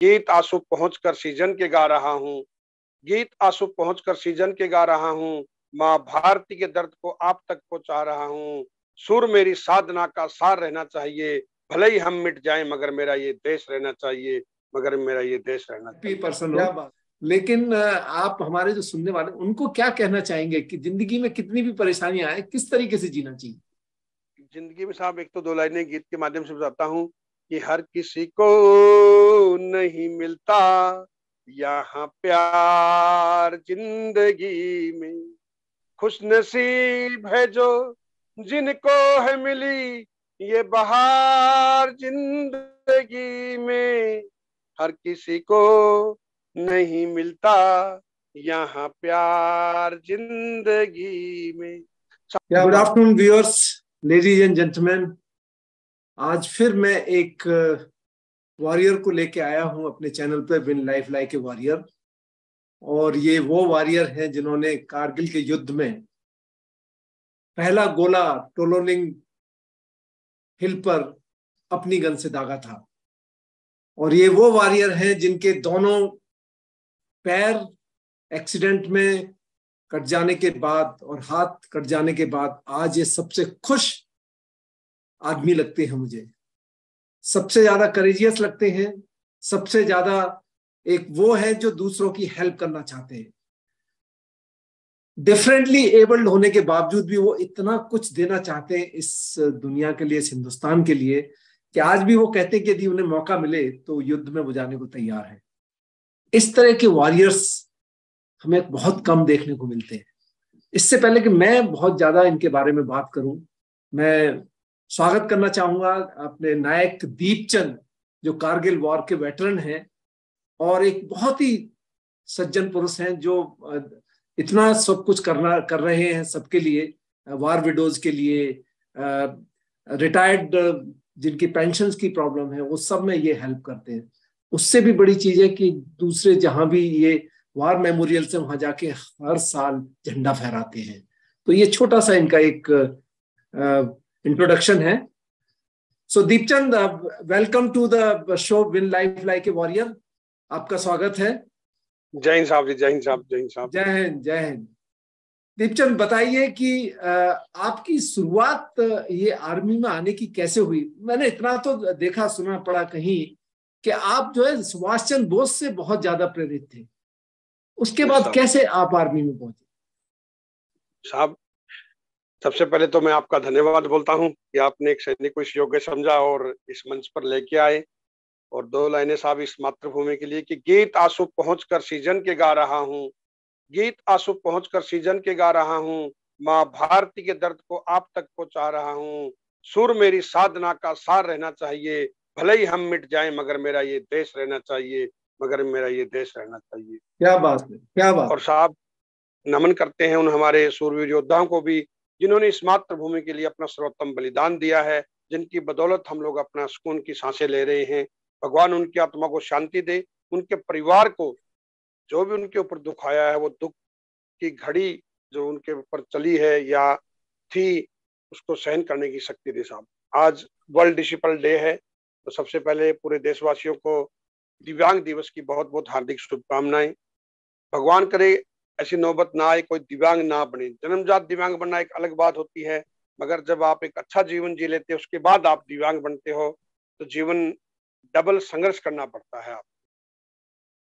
गीत आंसू पहुँच कर सीजन के गा रहा हूँ, गीत आंसू पहुँच कर सीजन के गा रहा हूँ, माँ भारती के दर्द को आप तक पहुँचा रहा हूँ। सुर मेरी साधना का सार रहना चाहिए, भले ही हम मिट जाएं मगर मेरा ये देश रहना चाहिए, मगर मेरा ये देश रहना चाहिए। पर्सन हो। क्या बात। लेकिन आप हमारे जो सुनने वाले उनको क्या कहना चाहेंगे कि जिंदगी में कितनी भी परेशानियां आए किस तरीके से जीना चाहिए? जिंदगी में साहब एक तो दो लाइनें गीत के माध्यम से बताता हूँ कि हर किसी को नहीं मिलता यहाँ प्यार जिंदगी में, खुश नसीब है जो जिनको है मिली ये बहार जिंदगी में, हर किसी को नहीं मिलता यहाँ प्यार जिंदगी में। Good afternoon viewers, ladies and gentleman. आज फिर मैं एक वॉरियर को लेके आया हूं अपने चैनल पे, win life like a warrior. और ये वो वॉरियर हैं जिन्होंने कारगिल के युद्ध में पहला गोला टोलोलिंग हिल पर अपनी गन से दागा था। और ये वो वॉरियर हैं जिनके दोनों पैर एक्सीडेंट में कट जाने के बाद और हाथ कट जाने के बाद आज ये सबसे खुश आदमी लगते हैं मुझे, सबसे ज्यादा करेजियस लगते हैं, सबसे ज्यादा एक वो है जो दूसरों की हेल्प करना चाहते हैं। डिफरेंटली एबल्ड होने के बावजूद भी वो इतना कुछ देना चाहते हैं इस दुनिया के लिए, इस हिंदुस्तान के लिए, कि आज भी वो कहते हैं कि यदि उन्हें मौका मिले तो युद्ध में वो जाने को तैयार है। इस तरह के वॉरियर्स हमें बहुत कम देखने को मिलते हैं। इससे पहले कि मैं बहुत ज्यादा इनके बारे में बात करूं, मैं स्वागत करना चाहूंगा अपने नायक दीपचंद, जो कारगिल वॉर के वेटरन हैं और एक बहुत ही सज्जन पुरुष हैं, जो इतना सब कुछ कर रहे हैं सबके लिए, वार विडोज के लिए, रिटायर्ड जिनकी पेंशन्स की प्रॉब्लम है वो सब में ये हेल्प करते हैं। उससे भी बड़ी चीज है कि दूसरे जहां भी ये वार मेमोरियल से वहां जाके हर साल झंडा फहराते हैं। तो ये छोटा सा इनका एक इंट्रोडक्शन है। So Deepchand, welcome to the show win life like a warrior. आपका स्वागत है। जय हिंद साहब जी, जय हिंद साहब, जय हिंद साहब। जय हिंद, जय हिंद। दीपचंद, बताइए कि आपकी शुरुआत ये आर्मी में आने की कैसे हुई? मैंने इतना तो देखा सुना पड़ा कहीं कि आप जो है सुभाष चंद्र बोस से बहुत ज्यादा प्रेरित थे। उसके बाद कैसे आप आर्मी में पहुंचे? साहब, सबसे पहले तो मैं आपका धन्यवाद बोलता हूं कि आपने एक सैनिक को इस योग्य समझा और इस मंच पर लेके आए। और दो लाइनें साहब इस मातृभूमि के लिए कि गीत आंसू पहुंच कर सीजन के गा रहा हूँ, गीत आंसू पहुंच कर सीजन के गा रहा हूँ, माँ भारती के दर्द को आप तक पहुंचा रहा हूँ। सुर मेरी साधना का सार रहना चाहिए, भले ही हम मिट जाएं मगर मेरा ये देश रहना चाहिए, मगर मेरा ये देश रहना चाहिए। क्या बात है, क्या बात। और साहब, नमन करते हैं उन हमारे सूरवीर योद्धाओं को भी जिन्होंने इस मातृभूमि के लिए अपना सर्वोत्तम बलिदान दिया है, जिनकी बदौलत हम लोग अपना सुकून की सांसें ले रहे हैं। भगवान उनकी आत्मा को शांति दे, उनके परिवार को जो भी उनके ऊपर दुख आया है, वो दुख की घड़ी जो उनके ऊपर चली है या थी, उसको सहन करने की शक्ति दे साहब। आज वर्ल्ड डिसेबल्ड डे है, तो सबसे पहले पूरे देशवासियों को दिव्यांग दिवस की बहुत बहुत हार्दिक शुभकामनाएं। भगवान करे ऐसी नौबत ना आए, कोई दिव्यांग ना बने। जन्मजात दिव्यांग बनना एक अलग बात होती है, मगर जब आप एक अच्छा जीवन जी लेते हो उसके बाद आप दिव्यांग बनते हो तो जीवन डबल संघर्ष करना पड़ता है आप।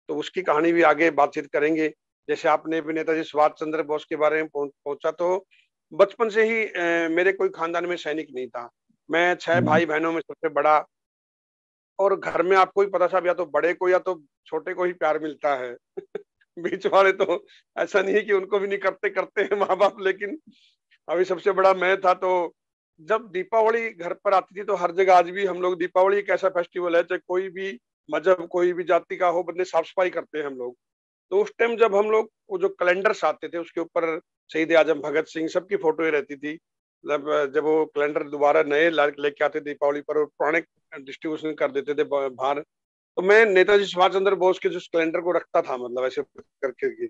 तो उसकी कहानी भी आगे बातचीत करेंगे। जैसे आपने भी नेताजी सुभाष चंद्र बोस के बारे में पहुंचा, तो बचपन से ही मेरे कोई खानदान में सैनिक नहीं था। मैं 6 भाई बहनों में सबसे बड़ा, और घर में आपको ही पता साहब, या तो बड़े को या तो छोटे को ही प्यार मिलता है बीच वाले तो ऐसा नहीं है कि उनको भी नहीं करते, करते हैं माँ बाप, लेकिन अभी सबसे बड़ा मैं था। तो जब दीपावली घर पर आती थी तो हर जगह, आज भी हम लोग, दीपावली एक ऐसा फेस्टिवल है चाहे कोई भी मजहब कोई भी जाति का हो, बंदे साफ सफाई करते हैं हम लोग। तो उस टाइम जब हम लोग वो जो कैलेंडर्स आते थे उसके ऊपर शहीद आजम भगत सिंह सबकी फोटो ही रहती थी। मतलब जब वो कैलेंडर दोबारा नए लेके आते दीपावली पर और पुराने डिस्ट्रीब्यूशन कर देते थे बाहर, तो मैं नेताजी सुभाष चंद्र बोस के जो कैलेंडर को रखता था, मतलब ऐसे करके।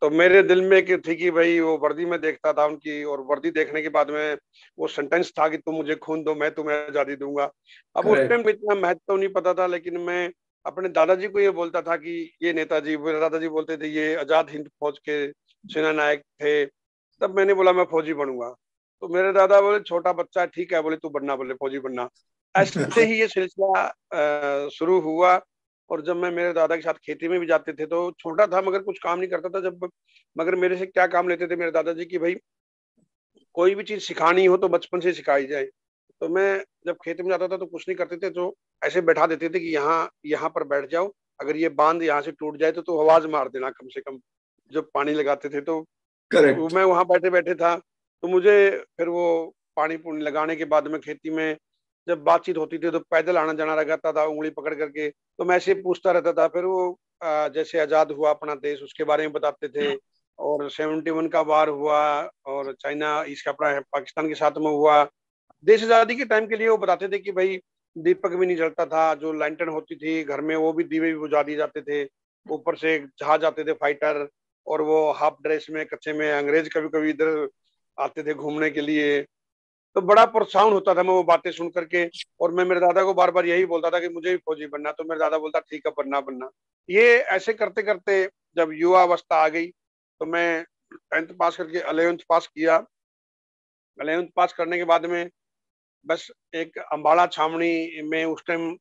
तो मेरे दिल में कि थी कि भाई वो वर्दी में देखता था उनकी, और वर्दी देखने के बाद में वो सेंटेंस था कि तुम मुझे खून दो मैं तुम्हें आजादी दूंगा। अब उस टाइम इतना महत्व तो नहीं पता था, लेकिन मैं अपने दादाजी को ये बोलता था कि ये नेताजी, मेरे दादाजी बोलते थे ये आजाद हिंद फौज के सेना नायक थे। तब मैंने बोला मैं फौजी बनूंगा। तो मेरे दादा बोले छोटा बच्चा है, ठीक है, बोले तू बनना, बोले फौजी बनना। ऐसे ही ये सिलसिला शुरू हुआ। और जब मैं मेरे दादा के साथ खेती में भी जाते थे, तो छोटा था मगर कुछ काम नहीं करता था जब, मगर मेरे से क्या काम लेते थे मेरे दादाजी की, भाई कोई भी चीज सिखानी हो तो बचपन से सिखाई जाए। तो मैं जब खेत में जाता था तो कुछ नहीं करते थे, तो ऐसे बैठा देते थे कि यहाँ यहाँ पर बैठ जाओ, अगर ये बांध यहाँ से टूट जाए तो आवाज मार देना कम से कम। जब पानी लगाते थे तो करेक्ट। मैं वहां बैठे बैठे था, तो मुझे फिर वो पानी पुनी लगाने के बाद में खेती में जब बातचीत होती थी तो पैदल आना जाना रहता था उंगली पकड़ करके। तो मैं ऐसे पूछता रहता था। फिर वो जैसे आजाद हुआ अपना देश उसके बारे में बताते थे, और 71 का वार हुआ, और चाइना इसका अपना पाकिस्तान के साथ में हुआ। देश आजादी के टाइम के लिए वो बताते थे कि भाई दीपक भी नहीं जलता था, जो लैंटर्न होती थी घर में वो भी दीवे भी बुझा दिए जाते थे। ऊपर से जहाज आते थे फाइटर, और वो हाफ ड्रेस में कच्चे में अंग्रेज कभी कभी इधर आते थे घूमने के लिए। तो बड़ा प्रोत्साहन होता था मैं वो बातें सुन करके। और मैं मेरे दादा को बार बार यही बोलता था कि मुझे भी फौजी बनना। तो मेरे दादा बोलता ठीक है बनना बनना। ये ऐसे करते करते जब युवा अवस्था आ गई, तो मैं 10th पास करके 11th पास किया। 11th पास करने के बाद में बस एक अम्बाड़ा छावनी में उस टाइम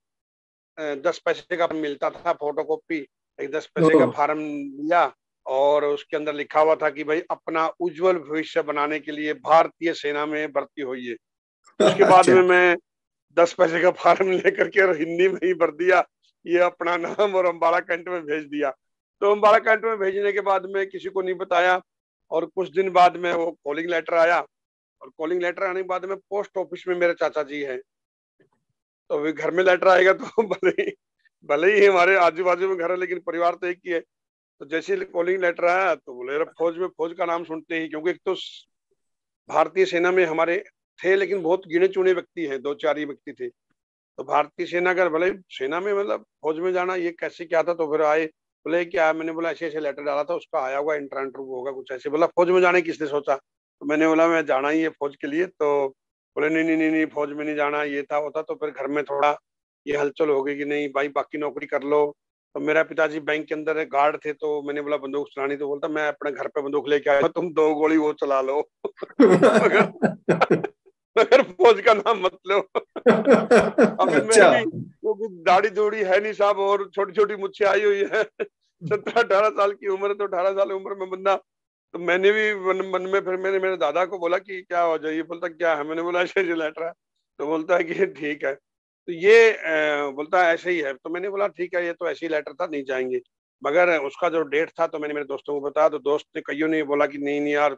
10 पैसे का मिलता था फोटो कॉपी। एक 10 पैसे ओ, का फार्म लिया, और उसके अंदर लिखा हुआ था कि भाई अपना उज्जवल भविष्य बनाने के लिए भारतीय सेना में भर्ती होइए। उसके बाद अच्छा। में मैं 10 पैसे का फार्म लेकर के और हिंदी में ही भर दिया ये अपना नाम, और अम्बाड़ा कैंट में भेज दिया। तो अम्बाड़ा कैंट में भेजने के बाद में किसी को नहीं बताया, और कुछ दिन बाद में वो कॉलिंग लेटर आया। और कॉलिंग लेटर आने के बाद में पोस्ट ऑफिस में मेरे चाचा जी हैं, तो अभी घर में लेटर आएगा तो भले ही हमारे आजू बाजू में घर है लेकिन परिवार तो एक ही है। तो जैसे ही कॉलिंग लेटर आया तो बोले अरे फौज में, फौज का नाम सुनते ही, क्योंकि एक तो भारतीय सेना में हमारे थे लेकिन बहुत गिने चुने व्यक्ति हैं, दो चार ही व्यक्ति थे। तो भारतीय सेना का भले सेना में मतलब फौज में जाना ये कैसे क्या था। तो फिर आए, बोले क्या, मैंने बोला ऐसे ऐसे लेटर डाला था उसका आया हुआ इंटरव्यू होगा कुछ ऐसे। बोला फौज में जाने किसने सोचा। तो मैंने बोला मैं जाना ही है फौज के लिए। तो बोले नहीं नहीं नहीं नहीं फौज में नहीं जाना, ये था होता। तो फिर घर में थोड़ा ये हलचल हो गई कि नहीं भाई बाकी नौकरी कर लो। तो मेरा पिताजी बैंक के अंदर गार्ड थे, तो मैंने बोला बंदूक चलानी। तो बोलता मैं अपने घर पे बंदूक लेके आया, तुम 2 गोली वो चला लो मगर मगर फौज का नाम मत लो अभी मैं अच्छा। भी, क्योंकि दाढ़ी दूढ़ी है नहीं साहब, और छोटी छोटी मुच्छे आई हुई है 17-18 साल की उम्र है, तो 18 साल उम्र में बंदा। तो मैंने भी मन में फिर मैंने मेरे दादा को बोला कि क्या हो जाए। बोलता क्या है। मैंने बोला ऐसे ऐसे लेटर है। तो बोलता है कि ठीक है। तो ये बोलता है ऐसे ही है। तो मैंने बोला ठीक है ये तो ऐसे ही लेटर था, नहीं जाएंगे। मगर उसका जो डेट था तो मैंने मेरे दोस्तों को बताया, तो दोस्त ने कईयों ने बोला कि नहीं नहीं यार,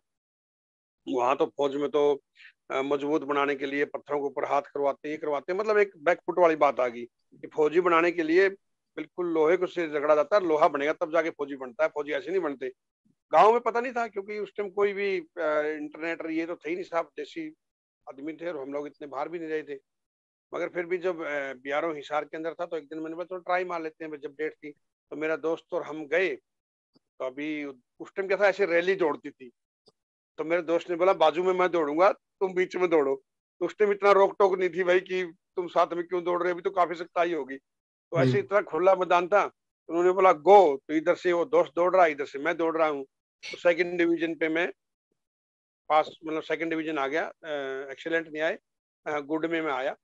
वहां तो फौज में तो मजबूत बनाने के लिए पत्थरों के ऊपर हाथ करवाते ही करवाते, मतलब एक बैकफुट वाली बात आ गई कि फौजी बनाने के लिए बिल्कुल लोहे को से झगड़ा जाता है, लोहा बनेगा तब जाके फौजी बनता है, फौजी ऐसे नहीं बनते। गाँव में पता नहीं था क्योंकि उस टाइम कोई भी इंटरनेट ये तो थे ही नहीं साहब, देसी आदमी थे और हम लोग इतने बाहर भी नहीं रहे थे। मगर फिर भी जब बिहारों हिसार के अंदर था तो एक दिन मैंने बोला तो ट्राई मार लेते हैं, जब डेट थी। तो मेरा दोस्त और हम गए। तो अभी उस टाइम क्या था, ऐसे रैली दौड़ती थी। तो मेरे दोस्त ने बोला बाजू में मैं दौड़ूंगा, तुम बीच में दौड़ो। तो उस टाइम इतना रोक टोक नहीं थी भाई कि तुम साथ में क्यों दौड़ रहे हो, अभी तो काफी सख्ताई होगी। तो ऐसे हम्म। इतना खुला मैदान था, तो उन्होंने बोला गो। तो इधर से वो दोस्त दौड़ रहा है, इधर से मैं दौड़ रहा हूँ। तो सेकंड डिवीजन पे मैं पास, मतलब सेकंड डिवीजन आ गया। एक्सीलेंट नहीं आए, गुड में मैं आया।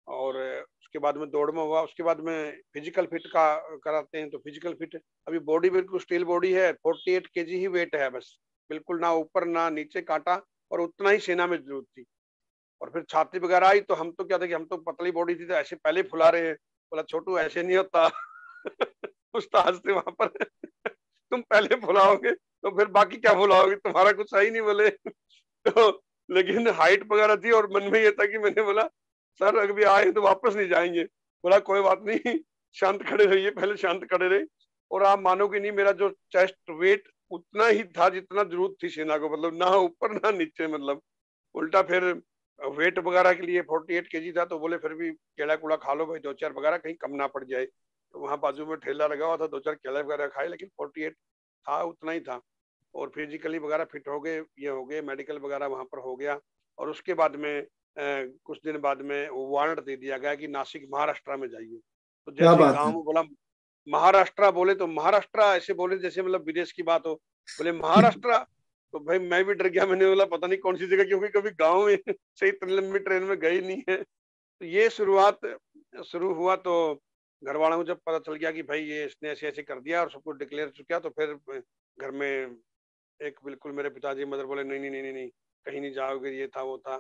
और उसके बाद में दौड़ में हुआ। उसके बाद में फिजिकल फिट का कराते हैं, तो फिजिकल फिट अभी बॉडी बिल्कुल स्टील बॉडी है, 48 kg ही वेट है बस, बिल्कुल ना ऊपर ना नीचे काटा। और उतना ही सेना में जरूरत थी। और फिर छाती वगैरह आई तो हम तो क्या था कि हम तो पतली बॉडी थी तो ऐसे पहले फुला रहे हैं। बोला छोटू ऐसे नहीं होता उस्ताद थे वहां पर तुम पहले फुलाओगे तो फिर बाकी क्या फुलाओगे, तुम्हारा कुछ सही नहीं बोले तो लेकिन हाइट वगैरह थी और मन में ये था कि मैंने बोला सर अभी आए तो वापस नहीं जाएंगे। बोला कोई बात नहीं, शांत खड़े रहिए, पहले शांत खड़े रहे। और आप मानोगे नहीं, मेरा जो चेस्ट वेट उतना ही था जितना जरूरत थी सेना को, मतलब ना ऊपर ना नीचे, मतलब उल्टा। फिर वेट वगैरह के लिए 48 kg था, तो बोले फिर भी केला कूड़ा खा लो भाई, 2-4 वगैरह कहीं कम ना पड़ जाए। तो वहां बाजू में ठेला लगा हुआ था, 2-4 केला वगैरह खाए, लेकिन 48 था, उतना ही था। और फिजिकली वगैरह फिट हो गए, ये हो गए, मेडिकल वगैरह वहां पर हो गया। और उसके बाद में कुछ दिन बाद में वारंट दे दिया गया कि नासिक महाराष्ट्र में जाइए। तो क्या जैसे बात गांव है। में बोला महाराष्ट्र, बोले तो महाराष्ट्र ऐसे बोले जैसे मतलब विदेश की बात हो। बोले महाराष्ट्र, तो भाई मैं भी डर गया। मैंने बोला पता नहीं कौन सी जगह, क्योंकि कभी गांव में से इतनी लंबी ट्रेन में गई नहीं है। तो ये शुरुआत शुरू हुआ, तो घर वालों को जब पता चल गया कि भाई ये इसने ऐसे ऐसे कर दिया और सब कुछ डिक्लेयर किया, तो फिर घर में एक बिल्कुल मेरे पिताजी मदर बोले नहीं नहीं नहीं नहीं नहीं, कहीं नहीं जाओगे, ये था वो था।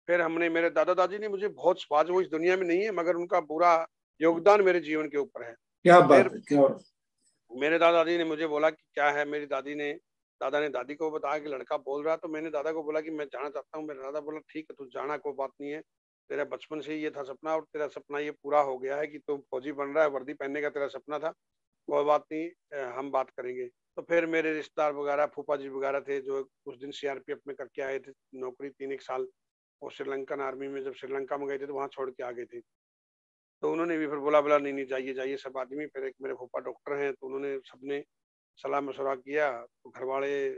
फिर हमने, मेरे दादा दादी ने मुझे बहुत, आज वो इस दुनिया में नहीं है मगर उनका पूरा योगदान मेरे जीवन के ऊपर है। क्या फिर बात है, क्या बात। मेरे दादा दादी ने मुझे बोला कि क्या है, मेरी दादी ने, दादा ने दादी को बताया कि लड़का बोल रहा, तो मैंने दादा को बोला कि मैं जाना चाहता हूँ। मेरा दादा बोला ठीक है तू जाना, कोई बात नहीं है, तेरा बचपन से ही ये था सपना और तेरा सपना ये पूरा हो गया है कि तुम फौजी बन रहा है, वर्दी पहनने का तेरा सपना था, कोई बात नहीं, हम बात करेंगे। तो फिर मेरे रिश्तेदार वगैरह, फूफा जी वगैरह थे जो कुछ दिन सीआरपीएफ में करके आए थे नौकरी, 3 1 साल, और श्रीलंकन आर्मी में जब श्रीलंका में गए थे तो वहाँ छोड़ के आ गए थे। तो उन्होंने भी फिर बोला बोला नहीं नहीं जाइए जाइए सब आदमी। फिर एक मेरे फूफा डॉक्टर हैं, तो उन्होंने सबने सलाह मशवरा किया, तो घर वाले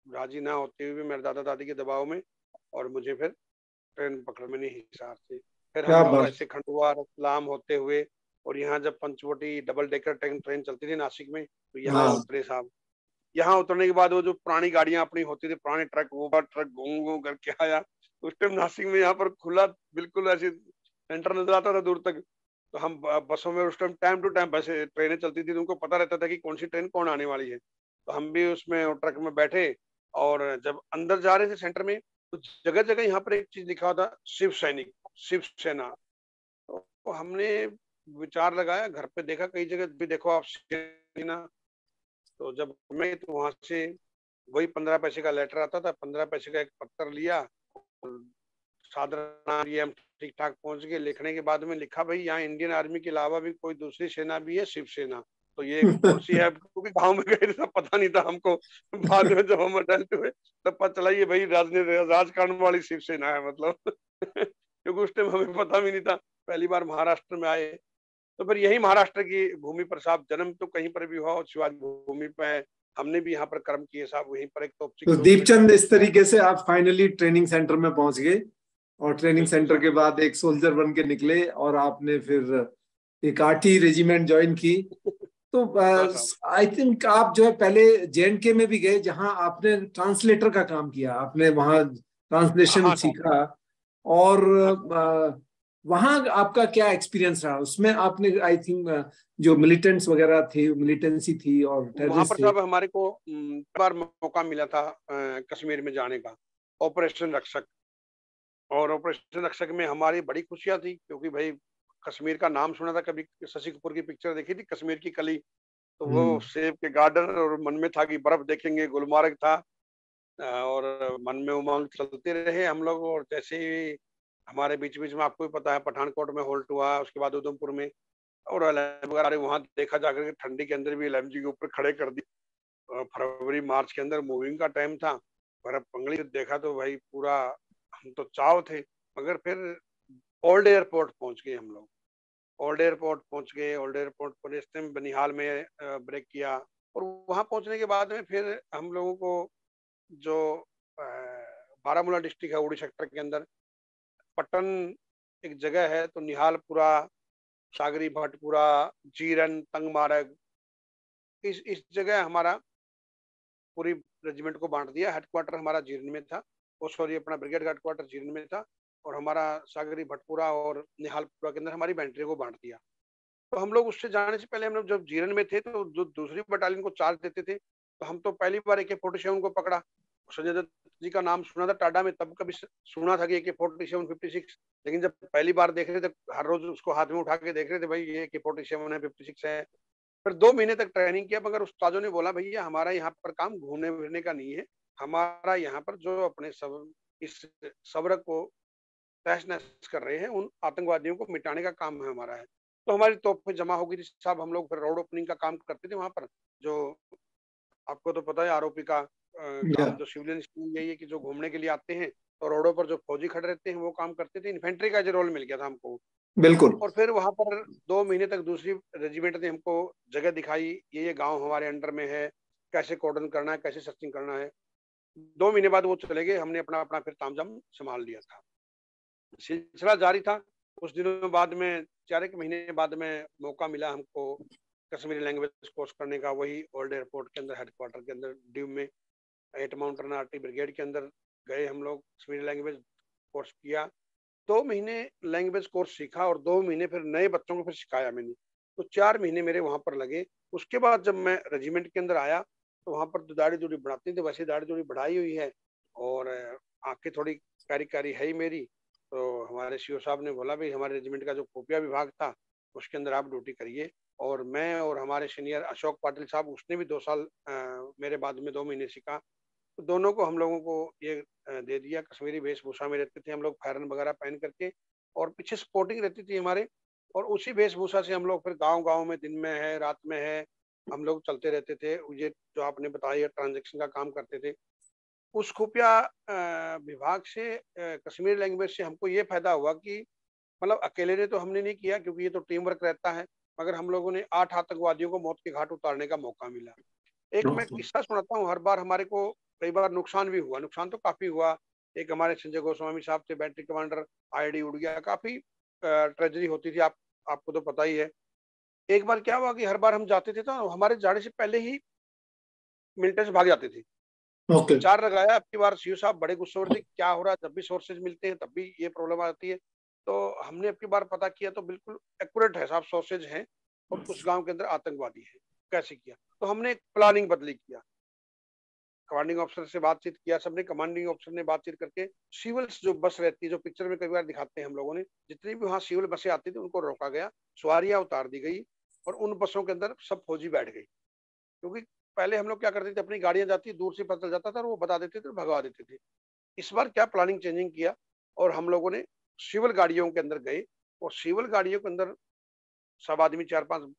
राजी ना होते हुए भी मेरे दादा दादी के दबाव में और मुझे फिर ट्रेन पकड़, मैंने हिसार से। फिर हम क्या लोग बात। ऐसे खंडवा रतलाम होते हुए, और यहाँ जब Panchvati double decker train train चलती थी नासिक में, तो यहाँ हाँ। उतरे साहब। यहाँ उतरने के बाद वो जो पुरानी गाड़ियां अपनी होती थी, पुराने ट्रक, वो बड़ा ट्रक घूम घूम करके आया। उस टाइम नासिक में यहाँ पर खुला बिल्कुल ऐसे सेंटर नजर आता था दूर तक। तो हम बसों में उस टाइम टू टाइम बसें ट्रेनें चलती थी, तो उनको पता रहता था कि कौन सी ट्रेन कौन आने वाली है। तो हम भी उसमें ट्रक में बैठे, और जब अंदर जा रहे थे सेंटर में, तो जगह जगह यहाँ पर एक चीज लिखा था, शिव सैनिक, शिव सेना। तो हमने विचार लगाया, घर पे देखा कई जगह भी, देखो आप सेना। तो जब मैं, तो वहां से वही 15 पैसे का लेटर आता था, 15 पैसे का एक पत्र लिया, और साधारण ये हम ठीक ठाक पहुंच गए। लिखने के बाद में लिखा भाई यहाँ इंडियन आर्मी के अलावा भी कोई दूसरी सेना भी है, शिवसेना। तो ये कौन सी है, क्योंकि गांव में गए थे पता नहीं था हमको। बाद में जब हम अडल्ट हुए तब पता चला ये भाई राजनीति राजकारण वाली शिवसेना है मतलब। क्योंकि उस टाइम हमें पता भी नहीं था, पहली बार महाराष्ट्र में आए। तो फिर यही महाराष्ट्र की भूमि पर साहब, जन्म तो कहीं पर भी हुआ और शिवाजी भूमि पे है। हमने भी यहाँ पर कर्म किए साहब, वहीं पर एक तोपची तो के रूप में दीपचंद, ट्रेनिंग इस किया। तरीके से आप फाइनली ट्रेनिंग सेंटर में पहुंच गए, और ट्रेनिंग बिल्कुल सेंटर साहब। के बाद एक सोल्जर बन के निकले, और आपने फिर एक आरटी रेजिमेंट ज्वाइन की। तो हाँ साहब। आई थिंक आप जो है पहले जेएनके में भी गए, जहां आपने ट्रांसलेटर का काम किया, आपने वहां ट्रांसलेशन हाँ साहब। सीखा। और हाँ साहब। वहां आपका क्या एक्सपीरियंस रहा उसमें? आपने आई थिंक जो मिलिटेंट्स वगैरह थे, मिलिटेंसी थी और वहां पर टेररिस्ट थे। साहब हमारे को बार मौका मिला था कश्मीर में जाने का, ऑपरेशन रक्षक। और ऑपरेशन रक्षक में हमारी बड़ी खुशियां थी, क्योंकि भाई कश्मीर का नाम सुना था, कभी शशि कपूर की पिक्चर देखी थी कश्मीर की कली, तो वो हम्म। सेब के गार्डन, और मन में था कि बर्फ देखेंगे, गुलमार्ग था। और मन में उमंग चलते रहे हम लोग। और जैसे ही हमारे बीच बीच में, आपको भी पता है, पठानकोट में होल्ट हुआ, उसके बाद उधमपुर में, और वगैरह वहां देखा जाकर के ठंडी के अंदर भी एलएमजी के ऊपर खड़े कर दी। फरवरी मार्च के अंदर मूविंग का टाइम था, बर्फ पंगली देखा तो भाई पूरा, हम तो चाव थे। मगर फिर ओल्ड एयरपोर्ट पहुंच गए हम लोग। ओल्ड एयरपोर्ट पहुंच गए, ओल्ड एयरपोर्ट पर इस टाइम बनिहाल में ब्रेक किया। और वहां पहुंचने के बाद में फिर हम लोगों को जो बारामूला डिस्ट्रिक्ट है, उड़ी सेक्टर के अंदर पट्टन एक जगह है, तो निहालपुरा, सागरी भटपुरा, जीरन, तंगमार्ग, इस जगह हमारा पूरी रेजिमेंट को बांट दिया। हेडक्वार्टर हमारा जीरन में था, वो सॉरी अपना ब्रिगेड हेडक्वार्टर जीरन में था, और हमारा सागरी भटपुरा और निहालपुरा के अंदर हमारी बैटरी को बांट दिया। तो हम लोग उससे जाने से पहले, हम लोग जब जीरन में थे, तो जो दूसरी बटालियन को चार्ज देते थे, तो हम तो पहली बार AK-47 को पकड़ा। संजय दत्त जी का नाम सुना था टाडा में, तब कभी सुना था कि AK-47 56, लेकिन जब पहली बार देख रहे थे, हर रोज उसको हाथ में उठा के देख रहे थे, भाई ये AK-47 है, 56 है। फिर 2 महीने तक ट्रेनिंग किया, मगर उस्तादों ने बोला भैया हमारा यहाँ पर काम घूमने फिरने का नहीं है, हमारा यहाँ पर जो अपने सब इस सब्र को तहस नहस कर रहे हैं, उन आतंकवादियों को मिटाने का काम है हमारा है। तो हमारी तोपें जमा हो गई थी साहब, हम लोग फिर रोड ओपनिंग का काम करते थे वहां पर। जो आपको तो पता है आरओपी का या काम, जो सिविलियन यही है कि जो घूमने के लिए आते हैं, तो रोडों पर जो फौजी खड़े रहते हैं वो काम करते थे। इन्फेंट्री का जो रोल मिल गया था हमको। बिल्कुल। और फिर वहां पर 2 महीने तक दूसरी रेजिमेंट ने हमको जगह दिखाई, ये गांव हमारे अंडर में है, कैसे कॉर्डन करना है, कैसे सर्चिंग करना है। 2 महीने बाद वो चले गए, हमने अपना अपना फिर तामझाम संभाल लिया था। सिलसिला जारी था। कुछ दिनों बाद में 4 महीने बाद में मौका मिला हमको कश्मीरी लैंग्वेज कोर्स करने का, वही ओल्ड एयरपोर्ट के अंदर हेडक्वार्टर के अंदर ड्यू में 8 माउंटेन आर्टिलरी ब्रिगेड के अंदर गए हम लोग। कश्मीरी लैंग्वेज कोर्स किया, 2 महीने लैंग्वेज कोर्स सीखा और 2 महीने फिर नए बच्चों को फिर सिखाया मैंने। तो 4 महीने मेरे वहां पर लगे। उसके बाद जब मैं रेजिमेंट के अंदर आया तो वहां पर तो दाढ़ी दूढ़ी बढ़ाती थी, वैसे दाढ़ी दूढ़ी बढ़ाई हुई है और आंखें थोड़ी कारी कारी है ही मेरी। तो हमारे सीओ साहब ने बोला भाई हमारे रेजिमेंट का जो खुफिया विभाग था उसके अंदर आप ड्यूटी करिए। और मैं और हमारे सीनियर अशोक पाटिल साहब, उसने भी 2 साल मेरे बाद में 2 महीने सीखा। तो दोनों को हम लोगों को ये दे दिया। कश्मीरी वेशभूषा में रहते थे हम लोग, फैरन वगैरह पहन करके, और पीछे स्पोर्टिंग रहती थी हमारे। और उसी वेशभूषा से हम लोग फिर गांव गांव में दिन में है रात में है हम लोग चलते रहते थे। ये जो आपने बताया ट्रांजेक्शन का काम करते थे, उस खुफिया विभाग से कश्मीरी लैंग्वेज से हमको ये फायदा हुआ कि मतलब अकेले ने तो हमने नहीं किया क्योंकि ये तो टीम वर्क रहता है, मगर हम लोगों ने 8 आतंकवादियों को मौत के घाट उतारने का मौका मिला। एक मैं किस्सा सुनाता हूँ, हर बार हमारे को कई बार नुकसान भी हुआ, नुकसान तो काफी हुआ। एक हमारे संजय गोस्वामी साहब थे बैटरी कमांडर, आईडी उड़ गया, काफी ट्रेजेडी होती थी, आपको तो पता ही है। एक बार क्या हुआ कि हर बार हम जाते थे तो हमारे जाने से पहले ही मिलिटेंट से भाग जाते थे। ओके। 4 लगाया, अब की बार सीओ साहब बड़े गुस्से हो रहे थे, क्या हो रहा है, जब भी सोर्सेज मिलते हैं तब भी ये प्रॉब्लम आती है। तो हमने अब की बार पता किया तो बिल्कुल एक्यूरेट है, साहब सोर्सेज हैं और उस गांव के अंदर आतंकवादी है। कैसे किया, तो हमने एक प्लानिंग बदली किया, कमांडिंग ऑफिसर से बातचीत किया सबने। कमांडिंग ऑफिसर ने बातचीत करके सिविल्स जो बस रहती है, जो पिक्चर में कई बार दिखाते हैं हम लोगों ने, जितनी भी वहाँ सिविल बसें आती थी उनको रोका गया, सवारियां उतार दी गई और उन बसों के अंदर सब फौजी बैठ गई। क्योंकि पहले हम लोग क्या करते थे, अपनी गाड़ियां जाती दूर से पता चल जाता था और वो बता देते थे, भगवा देते थे। इस बार क्या प्लानिंग चेंजिंग किया और हम लोगों ने सिविल गाड़ियों के अंदर गए और सिविल गाड़ियों के अंदर सब आदमी 4-5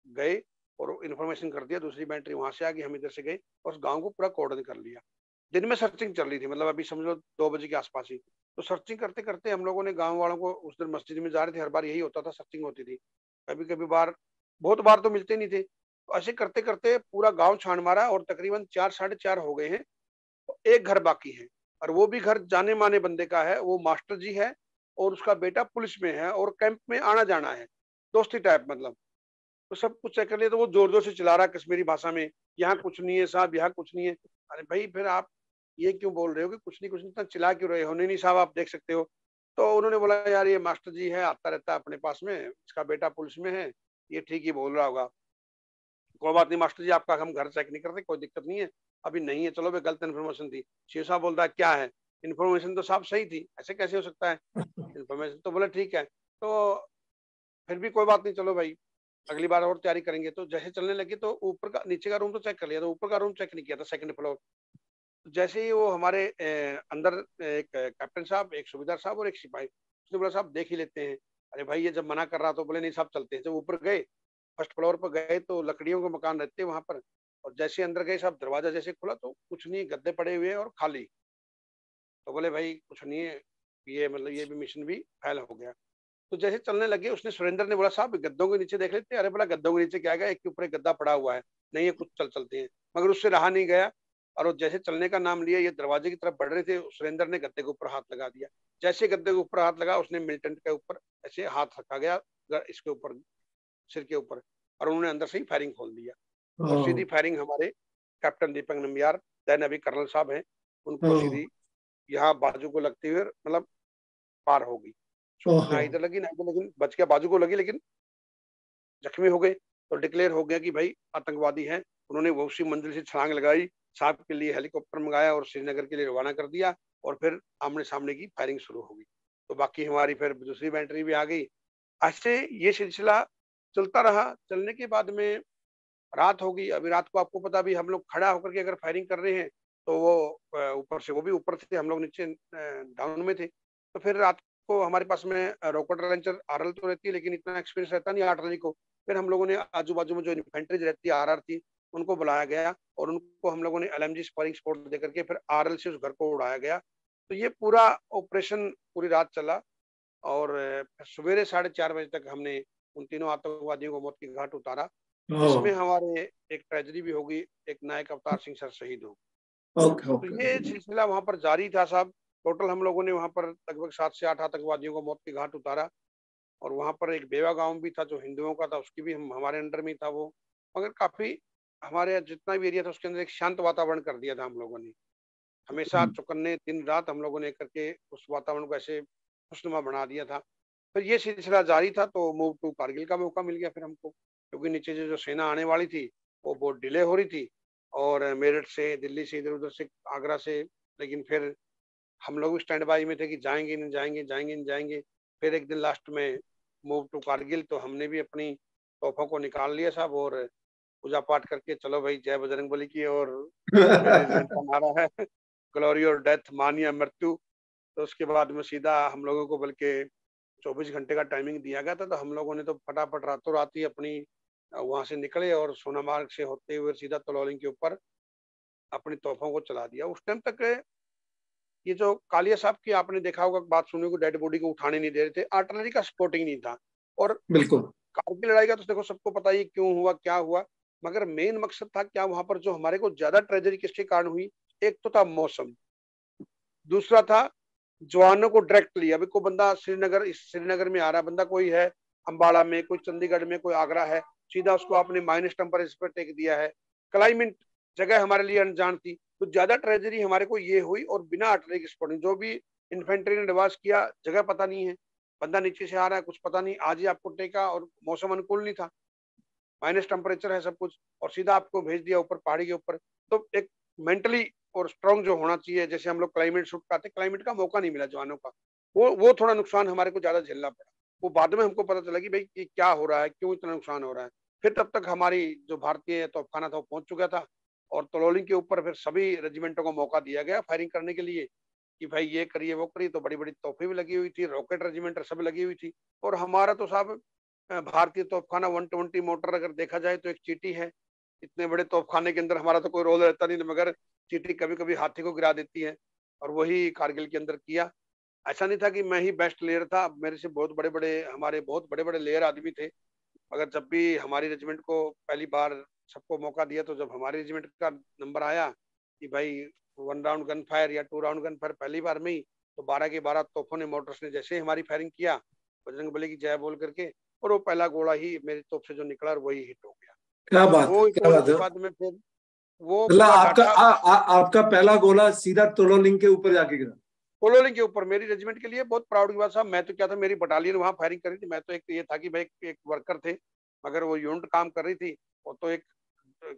गए और इन्फॉर्मेशन कर दिया, दूसरी बैटरी वहां से आ गई, हम इधर से गए और उस गांव को पूरा कॉर्डन कर लिया। दिन में सर्चिंग चल रही थी, मतलब अभी समझ लो 2 बजे के आसपास ही। तो सर्चिंग करते करते हम लोगों ने गांव वालों को, उस दिन मस्जिद में जा रहे थे, हर बार यही होता था, सर्चिंग होती थी। कभी कभी बार, बहुत बार तो मिलते नहीं थे, तो ऐसे करते करते पूरा गांव छान मारा और तकरीबन 4-4:30 हो गए हैं। तो एक घर बाकी है और वो भी घर जाने माने बंदे का है, वो मास्टर जी है और उसका बेटा पुलिस में है और कैंप में आना जाना है, दोस्ती टाइप मतलब। तो सब कुछ चेक कर लिया, तो वो जोर जोर से चिल्ला रहा कश्मीरी भाषा में, यहाँ कुछ नहीं है साहब, यहाँ कुछ नहीं है। अरे भाई फिर आप ये क्यों बोल रहे हो कि कुछ नहीं कुछ नहीं, इतना चिल्ला क्यों रहे हो? नहीं नहीं साहब आप देख सकते हो। तो उन्होंने बोला यार ये मास्टर जी है, आता रहता है अपने पास में, इसका बेटा पुलिस में है, ये ठीक ही बोल रहा होगा। कोई बात नहीं मास्टर जी, आपका हम घर चेक नहीं करते, कोई दिक्कत नहीं है, अभी नहीं है, चलो भाई गलत इन्फॉर्मेशन थी। शिव साहब बोलता है क्या है, इन्फॉर्मेशन तो साहब सही थी, ऐसे कैसे हो सकता है, इन्फॉर्मेशन तो बोले ठीक है। तो फिर भी कोई बात नहीं, चलो भाई अगली बार और तैयारी करेंगे। तो जैसे चलने लगे तो ऊपर का, नीचे का रूम तो चेक कर लिया, तो ऊपर का रूम चेक नहीं किया था, सेकंड फ्लोर। तो जैसे ही वो हमारे अंदर एक कैप्टन साहब, एक सूबेदार साहब और एक सिपाही, उसने बोला साहब देख ही लेते हैं। अरे भाई ये जब मना कर रहा तो बोले नहीं साहब चलते हैं। जब ऊपर गए, फर्स्ट फ्लोर पर गए तो लकड़ियों के मकान रहते हैं वहां पर, और जैसे अंदर गए साहब, दरवाजा जैसे खुला तो कुछ नहीं, गद्दे पड़े हुए हैं और खाली। तो बोले भाई कुछ नहीं है, ये मतलब ये भी मिशन भी फेल हो गया। तो जैसे चलने लगे, उसने सुरेंद्र ने बोला साहब गद्दों के नीचे देख लेते हैं। अरे बोला गद्दों के नीचे क्या गया, एक के ऊपर एक गद्दा पड़ा हुआ है, नहीं है कुछ, चलते हैं। मगर उससे रहा नहीं गया और वो जैसे चलने का नाम लिया, ये दरवाजे की तरफ बढ़ रहे थे, सुरेंद्र ने गद्दे के ऊपर हाथ लगा दिया। जैसे गद्दे के ऊपर हाथ लगा, उसने मिलिटेंट के ऊपर ऐसे हाथ रखा गया, इसके ऊपर, सिर के ऊपर, और उन्होंने अंदर से ही फायरिंग खोल दिया। और सीधी फायरिंग हमारे कैप्टन दीपक नंबियार, दैन अभी कर्नल साहब हैं, उनको सीधी यहाँ बाजू को लगते हुए मतलब पार हो गई। ना इधर लगी ना इधर, लेकिन बच गया, बाजू को लगी लेकिन जख्मी हो गए। तो डिक्लेयर हो गया कि भाई आतंकवादी हैं। उन्होंने वो उसी मंजिल से छलांग लगाई, साहब के लिए हेलीकॉप्टर मंगाया और श्रीनगर के लिए रवाना कर दिया, और फिर आमने सामने की फायरिंग शुरू हो गई। तो बाकी हमारी फिर दूसरी बैटरी भी आ गई। ऐसे ये सिलसिला चलता रहा। चलने के बाद में रात हो गई। अभी रात को आपको पता, भी हम लोग खड़ा होकर के अगर फायरिंग कर रहे हैं तो वो ऊपर से, वो भी ऊपर थे, हम लोग नीचे डाउन में थे। तो फिर रात को हमारे पास में रॉकेट लॉन्चर आरएल तो रहती है, लेकिन इतना एक्सपीरियंस रहता नहीं आर्टिलरी को। फिर हम लोगों ने आजू बाजू में जो इन्फेंट्रीज रहती है, आरआर थी, उनको बुलाया गया और उनको हम लोगों ने एलएमजी स्पायरिंग सपोर्ट देकर के फिर आरएल से उस घर को उड़ाया गया। तो ये पूरा ऑपरेशन पूरी रात चला और सवेरे 4:30 बजे तक हमने उन तीनों आतंकवादियों को मौत की घाट उतारा। इसमें हमारे एक ट्रेजेडी भी होगी, एक नायक अवतार सिंह सर शहीद हो। तो ये सिलसिला वहां पर जारी था साहब। टोटल हम लोगों ने वहां पर लगभग 7 से 8 आतंकवादियों को मौत की घाट उतारा। और वहाँ पर एक बेवा गांव भी था जो हिंदुओं का था, उसकी भी हमारे अंडर में था वो। मगर काफी हमारे जितना भी एरिया था उसके अंदर एक शांत वातावरण कर दिया था हम लोगों ने। हमेशा चौकन्ने दिन रात हम लोगों ने करके उस वातावरण को ऐसे खुशनुमा बना दिया था। फिर ये सिलसिला जारी था तो मूव टू कारगिल का मौका मिल गया फिर हमको, क्योंकि नीचे से जो सेना आने वाली थी वो बहुत डिले हो रही थी, और मेरठ से, दिल्ली से, इधर उधर से, आगरा से। लेकिन फिर हम लोग भी स्टैंड बाई में थे कि जाएंगे नहीं जाएंगे, जाएंगे नहीं जाएंगे। फिर एक दिन लास्ट में मूव टू कारगिल, तो हमने भी अपनी तोपों को निकाल लिया साहब, और पूजा पाठ करके चलो भाई जय बजरंगबली की। और मेरे रेजिमेंट का नारा है ग्लोरी और डेथ, मान या मृत्यु। तो उसके बाद में सीधा हम लोगों को बल्कि 24 घंटे का टाइमिंग दिया गया था, तो हम लोगों ने तो फटाफट रातों रात ही अपनी वहां से निकले और सोनामार्ग से होते हुए सीधा तलोलिंग के ऊपर अपनी तोपों को चला दिया। उस टाइम तक ये जो कालिया साहब की आपने देखा होगा बात सुनी को, डेड बॉडी को उठाने नहीं दे रहे थे, आर्टिलरी का सपोर्टिंग नहीं था। और बिल्कुल। कारगिल लड़ाई का तो देखो सबको पता ही क्यों हुआ क्या हुआ, मगर मेन मकसद था क्या वहां पर जो हमारे को ज्यादा ट्रेजेडी किसके कारण हुई। एक तो था मौसम, दूसरा था जवानों को डायरेक्टली, अभी कोई बंदा श्रीनगर, इस श्रीनगर में आ रहा है बंदा, कोई है अंबाला में, कोई चंडीगढ़ में, कोई आगरा है, सीधा उसको आपने माइनस टेम्परेचर पर टेक दिया है। क्लाइमेट जगह हमारे लिए अनजान थी, तो ज्यादा ट्रेजेडी हमारे को ये हुई। और बिना आर्टिलरी स्पॉटिंग जो भी इन्फेंट्री ने निवास किया, जगह पता नहीं है, बंदा नीचे से आ रहा है कुछ पता नहीं, आज ही आपको टेका और मौसम अनुकूल नहीं था, माइनस टेम्परेचर है सब कुछ, और सीधा आपको भेज दिया ऊपर पहाड़ी के ऊपर। तो एक मेंटली और स्ट्रांग जो होना चाहिए, जैसे हम लोग क्लाइमेट शूट करते, क्लाइमेट का मौका नहीं मिला जवानों का, वो थोड़ा नुकसान हमारे को ज्यादा झेलना पड़ा। वो बाद में हमको पता चला कि भाई ये क्या हो रहा है, क्यों इतना नुकसान हो रहा है। फिर तब तक हमारी जो भारतीय तोपखाना था वो पहुंच चुका था, और तलोलिंग के ऊपर फिर सभी रेजिमेंटों को मौका दिया गया फायरिंग करने के लिए कि भाई ये करिए वो करिए। तो बड़ी बड़ी तोपें भी लगी हुई थी, रॉकेट रेजिमेंट सब लगी हुई थी। और हमारा तो साहब भारतीय तोपखाना 120 मोटर अगर देखा जाए तो एक चीटी है। इतने बड़े तोपखाने के अंदर हमारा तो कोई रोल रहता नहीं, मगर चीटी कभी कभी हाथी को गिरा देती है, और वही कारगिल के अंदर किया। ऐसा नहीं था कि मैं ही बेस्ट लेयर था, मेरे से बहुत बड़े बड़े, हमारे बहुत बड़े बड़े लेयर आदमी थे। मगर जब भी हमारी रेजिमेंट को पहली बार सबको मौका दिया, तो जब हमारे रेजिमेंट का नंबर आया कि भाई 1 राउंड गन फायर या 2 राउंड गन फायर पहली बार में ही, तो 12 के 12 तोपों ने, मोटर्स ने जैसे ही हमारी फायरिंग किया बजरंग बली की जय बोल करके, और वो पहला गोला ही मेरी तोप से जो निकला और वही हिट हो गया। क्या बात वो है, हिट क्या होने बात के है। बाद में फिर वो मतलब पूरा आपका डाटा आपका पहला गोला सीधा तोलोलिंग के ऊपर जाके गिरा। पोलोलिंग के ऊपर, मेरी रेजिमेंट के लिए बहुत प्राउड की बात साहब। मैं तो क्या था, मेरी बटालियन वहां फायरिंग कर रही थी, मैं तो एक ये था कि भाई एक वर्कर थे, मगर वो यूनिट काम कर रही थी। वो तो एक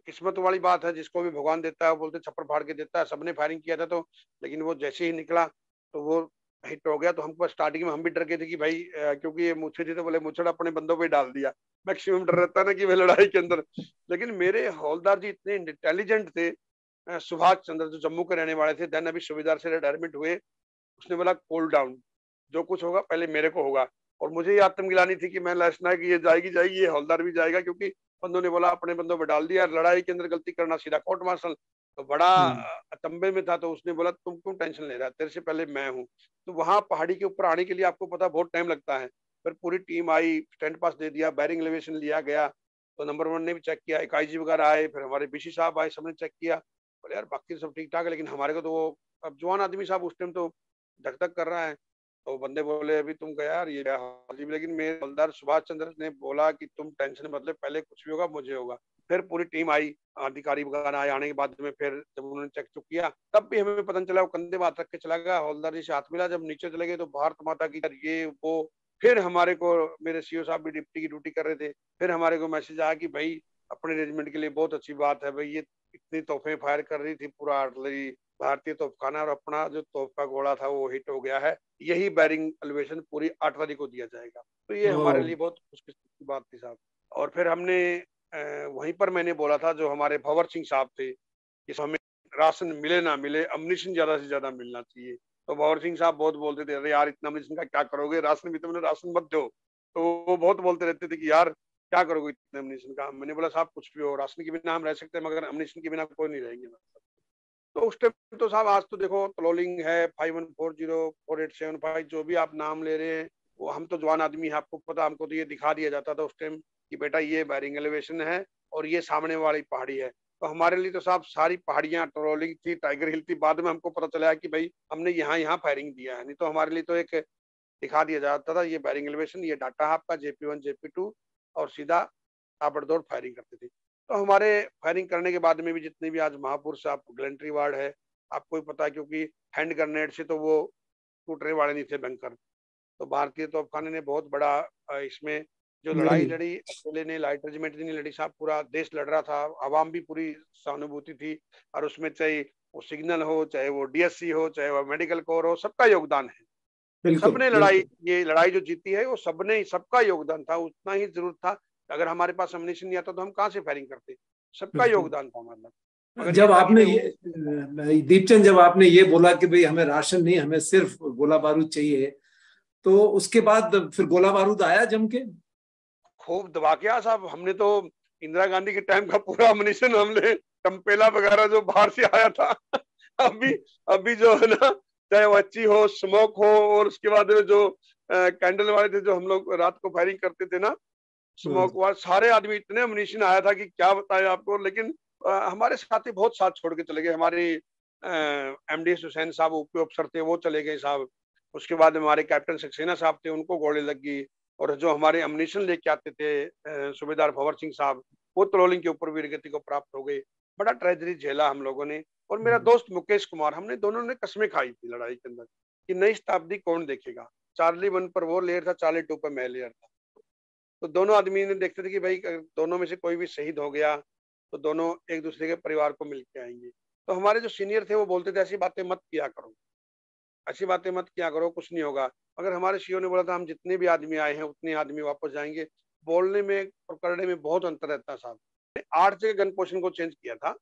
किस्मत वाली बात है, जिसको भी भगवान देता है वो बोलते छप्पर फाड़ के देता है। सबने फायरिंग किया था तो, लेकिन वो जैसे ही निकला तो वो हिट हो गया। तो हमको स्टार्टिंग में हम भी डर गए थे कि भाई क्योंकि ये मुझे थी तो बोले मुझे अपने बंदों पे डाल दिया। मैक्सिमम डर रहता है ना कि वे लड़ाई के अंदर। लेकिन मेरे हौलदार जी इतने इंटेलिजेंट थे। सुभाष चंद्र जो जम्मू के रहने वाले थे, देन अभी सूबेदार से रिटायरमेंट हुए, उसने बोला कूल डाउन, जो कुछ होगा पहले मेरे को होगा। और मुझे ये आत्मगिलानी थी कि मैं लाशना कि ये जाएगी जाएगी, ये हौलदार भी जाएगा, क्योंकि बंदों ने बोला अपने बंदों पे डाल दिया, लड़ाई के अंदर गलती करना सीधा कोर्ट मार्शल। तो बड़ा हम्म। अतंबे में था, तो उसने बोला तुम क्यों टेंशन ले रहा है, तेरे से पहले मैं हूँ। तो वहां पहाड़ी के ऊपर आने के लिए आपको पता बहुत टाइम लगता है। फिर पूरी टीम आई, स्टैंड पास दे दिया, बैरिंग एलिवेशन लिया गया, तो नंबर 1 ने भी चेक किया, एक आईजी वगैरह आए, फिर हमारे बीसी साहब आए, सबने चेक किया। बोले यार बाकी सब ठीक ठाक है, लेकिन हमारे को तो वो, अब जवान आदमी साहब उस टाइम तो धक धक कर रहा है। तो बंदे बोले अभी तुम गया यार ये हाजिब, लेकिन मेरे हवलदार सुभाष चंद्र ने बोला कि तुम टेंशन मत ले, पहले कुछ भी होगा मुझे होगा। फिर पूरी टीम आई, अधिकारी वगैरह आए, आने के बाद में फिर जब उन्होंने चेक चुक किया, तब भी हमें पता नहीं चला। वो कंधे में हाथ रख के चला गया, हवलदार जी से हाथ मिला, जब नीचे चले गए तो भारत माता की ये वो। फिर हमारे को, मेरे सीओ साहब भी डिप्टी की ड्यूटी कर रहे थे, फिर हमारे को मैसेज आया कि भाई अपने रेजिमेंट के लिए बहुत अच्छी बात है भाई, ये इतनी तोहफे फायर कर रही थी पूरा आर्टिलरी भारतीय तोपखाना, और अपना जो तोप का गोला था वो हिट हो गया है। यही बैरिंग एलिवेशन पूरी आर्टिलरी को दिया जाएगा। तो ये हमारे लिए बहुत खुशकिस्मत की बात थी साहब। और फिर हमने वहीं पर मैंने बोला था जो हमारे भंवर सिंह साहब थे कि हमें राशन मिले ना मिले, अम्निशन ज्यादा से ज्यादा मिलना चाहिए। तो भंवर सिंह साहब बहुत बोलते थे अरे यार इतना अम्निशन का क्या करोगे, राशन भी तुमने राशन मत दो। तो वो बहुत बोलते रहते थे कि यार क्या करोगे इतने अम्निशन का। मैंने बोला साहब कुछ भी हो, राशन के बिना हम रह सकते हैं, मगर अम्निशन के बिना कोई नहीं रहेंगे। तो उस टाइम तो साहब, आज तो देखो क्लोलिंग है, 5140 487 जो भी आप नाम ले रहे हैं, वो हम तो जवान आदमी है, आपको पता, हमको तो ये दिखा दिया जाता था उस टाइम कि बेटा ये बैरिंग एलिवेशन है और ये सामने वाली पहाड़ी है। तो हमारे लिए तो साहब सारी पहाड़ियां ट्रोलिंग थी, टाइगर हिल थी। बाद में हमको पता चला कि भाई हमने यहाँ यहाँ फायरिंग दिया है, नहीं तो हमारे लिए तो एक दिखा दिया जाता था, ये फायरिंग एलिवेशन, ये डाटा है आपका, JP1 JP2, और सीधा ताबड़तोड़ फायरिंग करते थे। तो हमारे फायरिंग करने के बाद में भी जितने भी आज महापुरुष आप गैलेंट्री वार्ड है, आपको भी पता है, क्योंकि हैंड ग्रेनेड से तो वो टूटने वाले नहीं थे बैंकर। तो भारतीय तोपखाने ने बहुत बड़ा इसमें जो लड़ाई नहीं, लड़ी, अकेले ने लाइट रेजिमेंट नहीं लड़ी साहब, पूरा देश लड़ रहा था, आवाम भी पूरी सहानुभूति थी, और उसमें चाहे वो सिग्नल हो, चाहे वो DSC हो, चाहे वो मेडिकल कोर हो, सबका योगदान है। बिल्कुल सबने लड़ाई, बिल्कुल। ये लड़ाई जो जीती है वो सबने, सबका योगदान था, उतना ही जरूरत था। अगर हमारे पास अम्युनिशन नहीं आता तो हम कहाँ से फायरिंग करते, सबका बिल्कुल। योगदान था मतलब। मगर ये जब था कि आपने भाई ये दीपचंद, जब आपने ये बोला कि भाई हमें राशन नहीं, हमें सिर्फ गोला बारूद चाहिए, तो उसके बाद फिर गोला बारूद आया जम के? खूब दबा के आया साहब। हमने तो इंदिरा गांधी के टाइम का पूरा अम्युनिशन हमने, टम्पेला वगैरह जो बाहर से आया था अभी अभी जो है ना, चाहे वो अच्छी हो, स्मोक हो, और उसके बाद में जो कैंडल वाले थे जो हम लोग रात को फायरिंग करते थे ना, स्मोक वाले, सारे आदमी, इतने अम्युनिशन आया था कि क्या बताएं आपको। लेकिन हमारे साथी बहुत साथ छोड़ के चले गए। हमारे MD हुसैन साहब UP अफसर थे, वो चले गए साहब। उसके बाद हमारे कैप्टन सक्सेना साहब थे, उनको गोली लग गई। और जो हमारे अम्युनिशन लेके आते थे सूबेदार भंवर सिंह साहब, वो ट्रोलिंग के ऊपर वीरगति को प्राप्त हो गए। बड़ा ट्रेजरी झेला हम लोगों ने। और मेरा दोस्त मुकेश कुमार, हमने दोनों ने कसमें खाई थी लड़ाई के अंदर कि नई शताब्दी कौन देखेगा। चार्ली 1 पर वो लेयर था, चार्ली 2 पर मैं लेयर था। तो दोनों आदमी ने देखते थे कि भाई अगर दोनों में से कोई भी शहीद हो गया तो दोनों एक दूसरे के परिवार को मिलके आएंगे। तो हमारे जो सीनियर थे वो बोलते थे ऐसी बातें मत किया करो, ऐसी बातें मत किया करो, कुछ नहीं होगा। मगर हमारे CEO ने बोला था हम जितने भी आदमी आए हैं उतने आदमी वापस जाएंगे। बोलने में और करने में बहुत अंतर रहता है साहब। 8 जगह गन पोजिशन को चेंज किया था,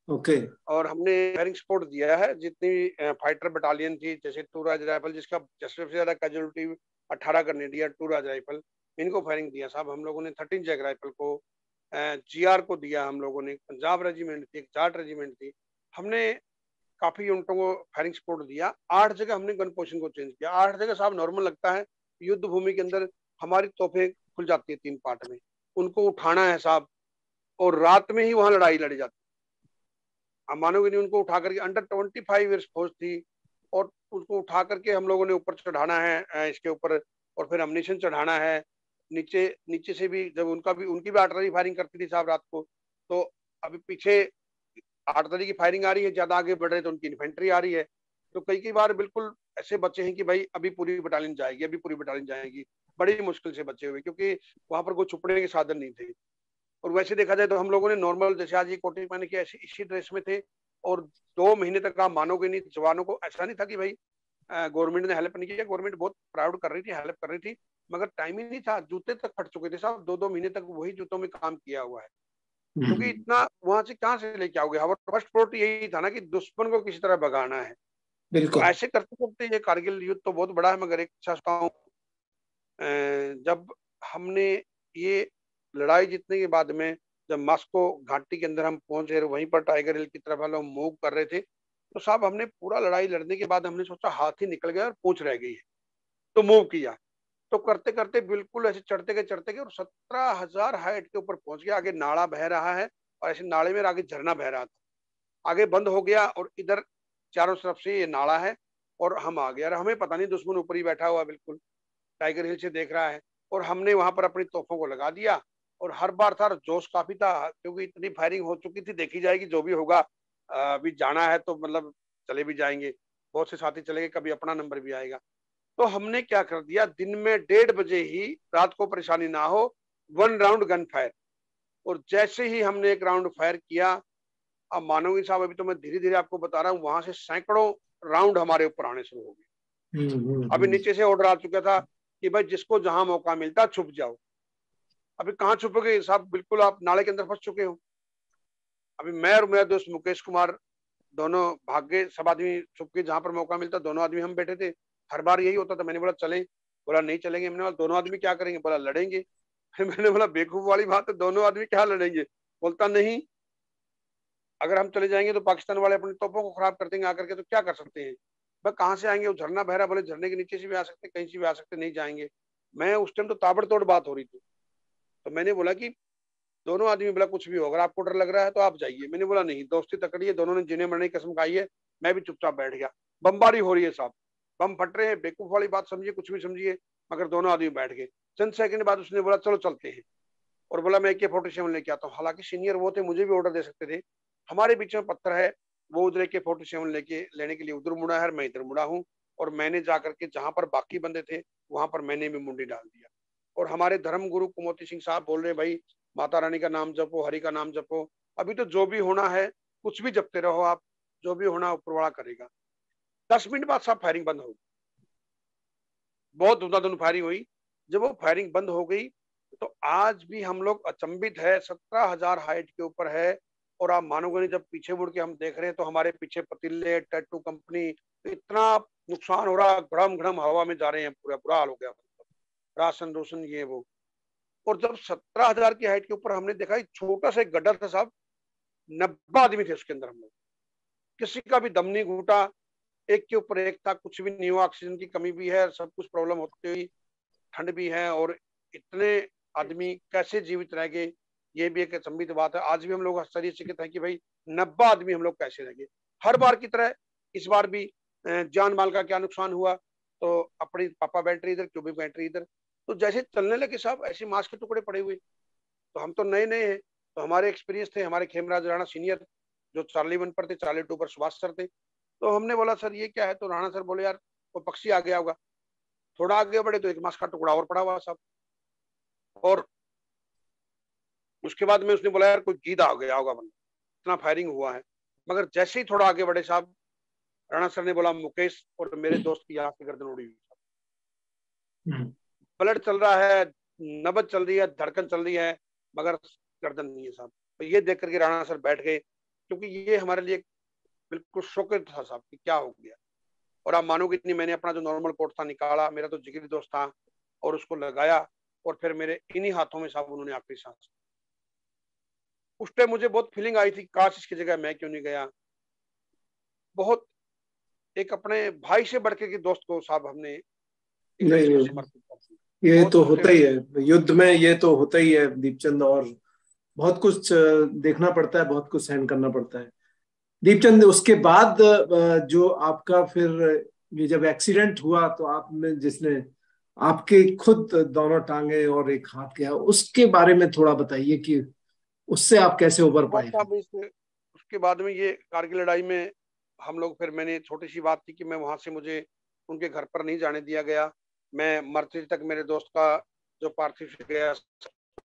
ओके। और हमने फायरिंग सपोर्ट दिया है जितनी फाइटर बटालियन थी, जैसे टूराज राइफल, जिसका सबसे ज्यादा कैजुअलिटी 18 ग्रेनेडियर टूराज राइफल, इनको फायरिंग दिया साहब हम लोगों ने। 13 जैक राइफल को, GR को दिया हम लोगों ने, पंजाब रेजिमेंट थी, एक जाट रेजिमेंट थी, हमने काफी यूनिटों को फायरिंग सपोर्ट दिया। 8 जगह हमने गन पोजिशन को चेंज किया। 8 जगह साहब नॉर्मल लगता है, युद्ध भूमि के अंदर हमारी तोपें खुल जाती है 3 पार्ट में, उनको उठाना है साहब, और रात में ही वहां लड़ाई लड़ी जाती है। आप मानोगे नहीं, उनको उठा करके, अंडर 25 ईयर्स फौज थी, और उसको उठा करके हम लोगों ने ऊपर चढ़ाना है इसके ऊपर, और फिर अम्युनिशन चढ़ाना है। नीचे नीचे से भी जब उनकी भी आर्टिलरी फायरिंग करती थी साहब रात को, तो अभी पीछे आर्टिलरी की फायरिंग आ रही है, ज्यादा आगे बढ़ रहे तो उनकी इन्फेंट्री आ रही है। तो कई बार बिल्कुल ऐसे बचे हैं कि भाई अभी पूरी बटालियन जाएगी, अभी पूरी बटालियन जाएगी, बड़ी मुश्किल से बचे हुए, क्योंकि वहां पर कोई छुपने के साधन नहीं थे। और वैसे देखा जाए तो हम लोगों ने नॉर्मल, जैसे आज ये कोटी पहने के ऐसे इसी ड्रेस में थे, और 2 महीने तक आप मानोगे नहीं, जवानों को ऐसा नहीं था कि भाई गवर्नमेंट ने हेल्प नहीं किया, गवर्नमेंट बहुत प्राउड कर रही थी, हेल्प कर रही थी, मगर टाइम ही नहीं था। जूते तक फट चुके थे साहब, 2-2 महीने तक वही जूतों में काम किया हुआ है। क्योंकि इतना वहां से कहाँ से लेके आओगे। हमारा फर्स्ट प्रोट यही था ना कि दुश्मन को किसी तरह भगाना है। तो बिल्कुल। ऐसे करते करते ये कारगिल युद्ध तो बहुत बड़ा है, मगर एक अच्छा हूँ, जब हमने ये लड़ाई जीतने के बाद में, जब मास्को घाटी के अंदर हम पहुंचे, वहीं पर टाइगर हिल की तरफ हम लोग मूव कर रहे थे, तो साहब हमने पूरा लड़ाई लड़ने के बाद हमने सोचा हाथ ही निकल गया और पूंछ रह गई है, तो मूव किया। तो करते करते बिल्कुल ऐसे चढ़ते गए और 17,000 हाइट के ऊपर पहुंच गया। आगे नाला बह रहा है, और ऐसे नाले में आगे झरना बह रहा था, आगे बंद हो गया, और इधर चारों तरफ से ये नाला है, और हम आ गए। और हमें पता नहीं दुश्मन ऊपर ही बैठा हुआ बिल्कुल टाइगर हिल से देख रहा है, और हमने वहां पर अपनी तोपों को लगा दिया। और हर बार था, जोश काफी था, क्योंकि इतनी फायरिंग हो चुकी थी, देखी जाएगी जो भी होगा, अभी जाना है तो मतलब चले भी जाएंगे, बहुत से साथी चले गए, कभी अपना नंबर भी आएगा। तो हमने क्या कर दिया, दिन में 1:30 बजे ही, रात को परेशानी ना हो, 1 राउंड गन फायर। और जैसे ही हमने 1 राउंड फायर किया, अब मानोगे साहब, अभी तो मैं धीरे धीरे आपको बता रहा हूँ, वहां से सैकड़ों राउंड हमारे ऊपर आने शुरू हो गए। अभी हम्म। नीचे से ऑर्डर आ चुका था कि भाई जिसको जहां मौका मिलता छुप जाओ। अभी कहाँ छुपोगे साहब, बिल्कुल आप नाले के अंदर फंस चुके हो। अभी मैं और मेरा दोस्त मुकेश कुमार दोनों भाग गए, सब आदमी छुप के, जहां पर मौका मिलता दोनों आदमी हम बैठे थे। हर बार यही होता था। मैंने बोला चलें, बोला नहीं चलेंगे। मैंने बोला दोनों आदमी क्या करेंगे, बोला लड़ेंगे। फिर मैंने बोला बेवकूफ वाली बात है, दोनों आदमी क्या लड़ेंगे। बोलता नहीं, अगर हम चले जाएंगे तो पाकिस्तान वाले अपनी तोपों को खराब कर देंगे आकर के, तो क्या कर सकते हैं। भाई कहाँ से आएंगे, वो झरना बह रहा, बोले झरने के नीचे से भी आ सकते, कहीं से भी आ सकते, नहीं जाएंगे। मैं उस टाइम तो ताबड़तोड़ बात हो रही थी। तो मैंने बोला कि दोनों आदमी, बोला कुछ भी हो, अगर आपको डर लग रहा है तो आप जाइए। मैंने बोला नहीं, दोस्ती तकड़ी है, दोनों ने जीने मरने की कसम खाई है। मैं भी चुपचाप बैठ गया। बमबारी हो रही है साहब, बम फट रहे हैं, बेवकूफ वाली बात समझिए, कुछ भी समझिए, मगर दोनों आदमी बैठ गए। चंद सेकंड बाद उसने बोला चलो चलते हैं, और बोला मैं AK-47 लेके आता हूँ। हालांकि सीनियर वो थे, मुझे भी ऑर्डर दे सकते थे। हमारे बीच में पत्थर है, वो उधर AK-47 लेने के लिए उधर मुड़ा है, मैं इधर मुड़ा हूँ। और मैंने जाकर के जहां पर बाकी बंदे थे वहां पर मैंने भी मुंडी डाल दिया। और हमारे धर्म गुरु कुमोती सिंह साहब बोल रहे भाई माता रानी का नाम जपो, हरि का नाम जपो, अभी तो जो भी होना है कुछ भी जपते रहो आप, जो भी होना ऊपर वाला करेगा। 10 मिनट बाद साहब फायरिंग बंद हो गई, बहुत धुंधाधुंध फायरिंग हुई। जब वो फायरिंग बंद हो गई तो आज भी हम लोग अचंभित है, 17,000 हाइट के ऊपर है। और आप मानोगे नहीं, जब पीछे मुड़ के हम देख रहे हैं तो हमारे पीछे पतीले, टैटू कंपनी, इतना नुकसान हो रहा, घड़म घड़म हवा में जा रहे हैं, पूरा बुरा हाल हो गया, राशन रोशन ये वो। और जब 17,000 की हाइट के ऊपर हमने देखा, एक छोटा सा एक गड्ढा था साहब, 90 आदमी थे उसके अंदर, हम लोग किसी का भी दम नहीं घूटा, एक के ऊपर एक था, कुछ भी नहीं हुआ। ऑक्सीजन की कमी भी है, सब कुछ प्रॉब्लम होती हुई, ठंड भी है, और इतने आदमी कैसे जीवित रह गए, ये भी एक संबित बात है। आज भी हम लोग आश्चर्यचकित हैं कि भाई 90 आदमी हम लोग कैसे रह गए। हर बार की तरह इस बार भी जान माल का क्या नुकसान हुआ, तो अपनी पापा बैटरी इधर, क्यूबिक बैटरी इधर, तो जैसे चलने लगे साहब ऐसे मांस के टुकड़े पड़े हुए। तो हम तो नए नए हैं, तो हमारे एक्सपीरियंस थे, हमारे खेमराज राणा सीनियर जो चार्ली 1 पर थे, चार्ली 2 पर सुभाष सर थे। तो हमने बोला सर ये क्या है, तो राणा सर बोले यार वो पक्षी आ गया होगा। थोड़ा आगे बढ़े तो एक मांस का टुकड़ा और पड़ा हुआ साहब, और उसके बाद में उसने बोला यार कोई गीद आ गया होगा, बंदा इतना फायरिंग हुआ है। मगर जैसे ही थोड़ा आगे बढ़े साहब, राणा सर ने बोला मुकेश, और मेरे दोस्त की यहाँ से गर्दन उड़ी हुई, ब्लड चल रहा है, नब्ज चल रही है, धड़कन चल रही है, मगर गर्दन नहीं है साहब। तो ये देख करके राणा सर बैठ गए, क्योंकि ये हमारे लिए बिल्कुल शौकित था साहब कि क्या हो गया। और आप मानोगे नहीं, मैंने अपना जो नॉर्मल कोट था निकाला, मेरा तो जिगरी दोस्त था, और उसको लगाया, और फिर मेरे इन्हीं हाथों में साहब उन्होंने आखिरी सांस। उस टाइम मुझे बहुत फीलिंग आई थी, काश इसकी जगह मैं क्यों नहीं गया। बहुत एक अपने भाई से बढ़ के दोस्त को साहब हमने एक नहीं देश को नहीं, समर्पित कर दिया। ये बहुत तो उससे होता ही है युद्ध में, ये तो होता ही है दीपचंद। और बहुत कुछ देखना पड़ता है, बहुत कुछ सहन करना पड़ता है दीपचंद। उसके बाद जो आपका फिर ये जब एक्सीडेंट हुआ तो आप में जिसने आपके खुद दोनों टांगे और एक हाथ गया, उसके बारे में थोड़ा बताइए कि उससे आप कैसे उबर बस पाए फिर। साहब उसके बाद में ये कारगिल लड़ाई में हम लोग, फिर मैंने छोटी सी बात थी कि मैं वहां से, मुझे उनके घर पर नहीं जाने दिया गया। मैं मर्तरी तक मेरे दोस्त का जो पार्थिव गया,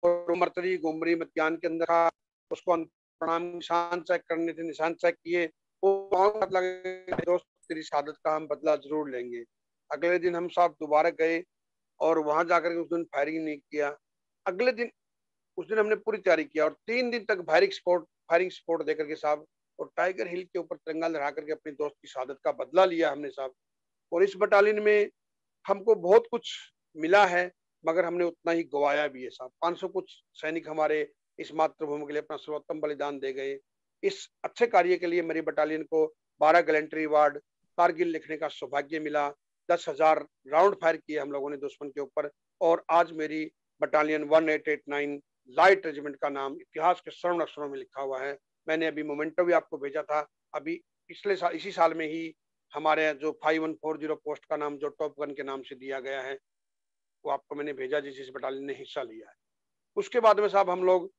और मर्तरी गोमरी मध्यान के अंदर था, उसको प्रणाम निशान चेक करने थे, निशान चेक किए, वो लगा दोस्त तेरी शहादत का हम बदला जरूर लेंगे। अगले दिन हम साहब दोबारा गए, और वहां जाकर के उस दिन फायरिंग नहीं किया। अगले दिन, उस दिन हमने पूरी तैयारी किया, और 3 दिन तक फायरिंग सपोर्ट देकर के साहब, और टाइगर हिल के ऊपर तिरंगा लहरा करके अपने दोस्त की शहादत का बदला लिया हमने साहब। और इस बटालियन में हमको बहुत कुछ मिला है, मगर हमने उतना ही गवाया भी है साहब। 500 कुछ सैनिक हमारे इस मातृभूमि के लिए अपना सर्वोत्तम बलिदान दे गए। इस अच्छे कार्य के लिए मेरी बटालियन को 12 गैलेंट्री अवार्ड, कारगिल लिखने का सौभाग्य मिला। 10,000 राउंड फायर किए हम लोगों ने दुश्मन के ऊपर। और आज मेरी बटालियन 1889 लाइट रेजिमेंट का नाम इतिहास के स्वर्ण अक्षरों में लिखा हुआ है। मैंने अभी मोमेंटो भी आपको भेजा था, अभी पिछले साल इसी साल में ही हमारे जो 5140 पोस्ट का नाम जो टॉप गन के नाम से दिया गया है, वो आपको मैंने भेजा, जिस बटालियन ने हिस्सा लिया है। उसके बाद में साहब हम लोग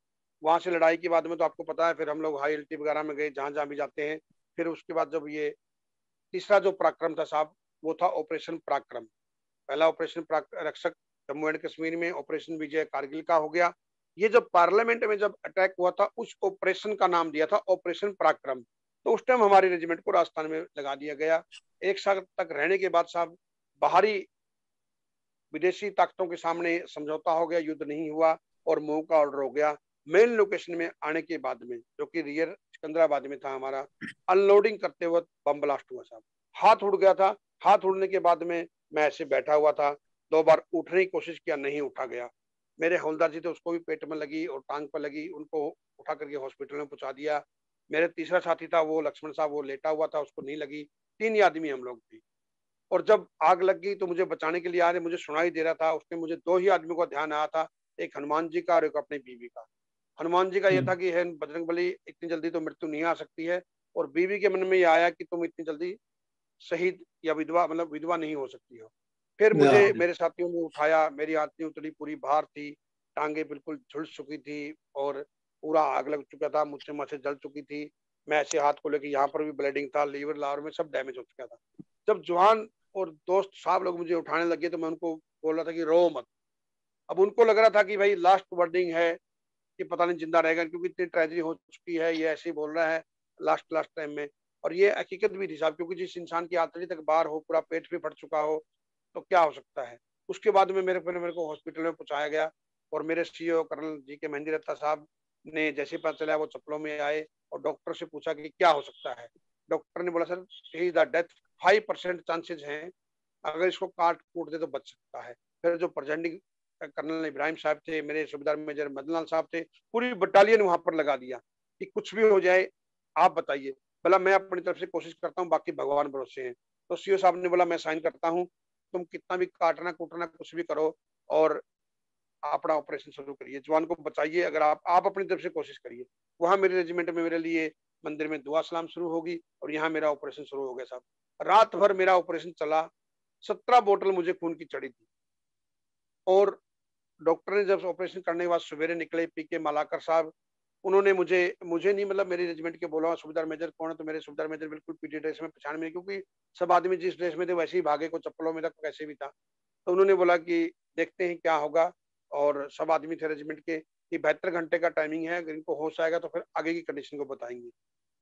वहां से लड़ाई के बाद में तो आपको पता है, फिर हम लोग हाई एल्टी वगैरह में गए, जहां जहां भी जाते हैं। फिर उसके बाद जब ये तीसरा जो पराक्रम था साहब, वो था ऑपरेशन पराक्रम। पहला ऑपरेशन रक्षक जम्मू एंड कश्मीर में, ऑपरेशन विजय कारगिल का हो गया। ये जब पार्लियामेंट में जब अटैक हुआ था, उस ऑपरेशन का नाम दिया था ऑपरेशन पराक्रम। तो उस टाइम हमारी रेजिमेंट को राजस्थान में लगा दिया गया। 1 साल तक रहने के बाद साहब, बाहरी विदेशी ताकतों के सामने समझौता हो गया, युद्ध नहीं हुआ, और मूव का ऑर्डर हो गया। मेन लोकेशन में आने के बाद में, जो कि रियर सिकंदराबाद में था हमारा, अनलोडिंग करते वक्त बम ब्लास्ट हुआ साहब। हाथ उड़ गया था। हाथ उड़ने के बाद में मैं ऐसे बैठा हुआ था, 2 बार उठने की कोशिश किया, नहीं उठा गया। मेरे हवलदार जी थे, उसको भी पेट में लगी और टांग पर लगी, उनको उठा करके हॉस्पिटल में पहुंचा दिया। मेरे तीसरा साथी था वो लक्ष्मण साहब, वो लेटा हुआ था, उसको नहीं लगी। 3 ही आदमी हम लोग थे। और जब आग लग गई तो मुझे बचाने के लिए आ रहे, मुझे सुनाई दे रहा था, उसमें मुझे 2 ही आदमियों का ध्यान आया था, एक हनुमान जी का और एक अपनी बीवी का। हनुमान जी का यह था कि है बजरंग बली, इतनी जल्दी तो मृत्यु नहीं आ सकती है, और बीवी के मन में ये आया कि तुम इतनी जल्दी शहीद या विधवा, मतलब विधवा नहीं हो सकती हो। फिर मुझे मेरे साथियों ने उठाया, मेरी हाथ नहीं उतरी, पूरी भार थी, टांगे बिल्कुल झुलस चुकी थी और पूरा आग लग चुका था, मुझसे मसें जल चुकी थी। मैं ऐसे हाथ को लेके, यहाँ पर भी ब्लीडिंग था, लीवर लावर में सब डैमेज हो चुका था। जब जवान और दोस्त साहब लोग मुझे उठाने लगे तो मैं उनको बोल रहा था कि रो मत। अब उनको लग रहा था कि भाई लास्ट वर्डिंग है, कि पता नहीं जिंदा रहेगा, क्योंकि इतनी ट्रेजेडी हो चुकी है, ये ऐसे ही बोल रहा है लास्ट लास्ट टाइम में। और ये हकीकत भी थी साहब, क्योंकि जिस इंसान की आंतड़ी तक बाहर हो, पूरा पेट भी फट चुका हो, तो क्या हो सकता है। उसके बाद में मेरे को हॉस्पिटल में पहुंचाया गया और मेरे सीईओ कर्नल जी के मेहंदी रत्ता साहब ने जैसे पता चला वो चप्पलों में आए और डॉक्टर से पूछा कि क्या हो सकता है। डॉक्टर ने बोला sir he the death 5% chances हैं, अगर इसको काट कूट दे तो बच सकता है। फिर जो प्रेजेंटिंग कर्नल इब्राहिम साहब थे, मेरे सूबेदार मेजर मदनलाल साहब थे, पूरी बटालियन वहां पर लगा दिया कि कुछ भी हो जाए आप बताइए। बोला मैं अपनी तरफ से कोशिश करता हूँ, बाकी भगवान भरोसे हैं। तो सीओ साहब ने बोला मैं साइन करता हूँ, तुम कितना भी काटना कूटना कुछ भी करो और अपना ऑपरेशन शुरू करिए, जवान को बचाइए, अगर आप अपनी तरफ से कोशिश करिए। वहां मेरे रेजिमेंट में मेरे लिए मंदिर में दुआ सलाम शुरू होगी और यहाँ मेरा ऑपरेशन शुरू हो गया साहब। रात भर मेरा ऑपरेशन चला, 17 बोतल मुझे खून की चढ़ी थी। और डॉक्टर ने जब ऑपरेशन करने के बाद सवेरे निकले पीके मालाकर साहब, उन्होंने मुझे मुझे नहीं, मतलब मेरे रेजिमेंट के बोला सूबेदार मेजर कौन है, तो मेरे सूबेदार मेजर बिल्कुल पीटी ड्रेस में पहचान में, क्योंकि सब आदमी जिस ड्रेस में थे वैसे ही भागे, को चप्पलों में था कैसे भी था। तो उन्होंने बोला कि देखते हैं क्या होगा, और सब आदमी थे रेजिमेंट के कि 72 घंटे का टाइमिंग है, अगर इनको होश आएगा तो फिर आगे की कंडीशन को बताएंगे।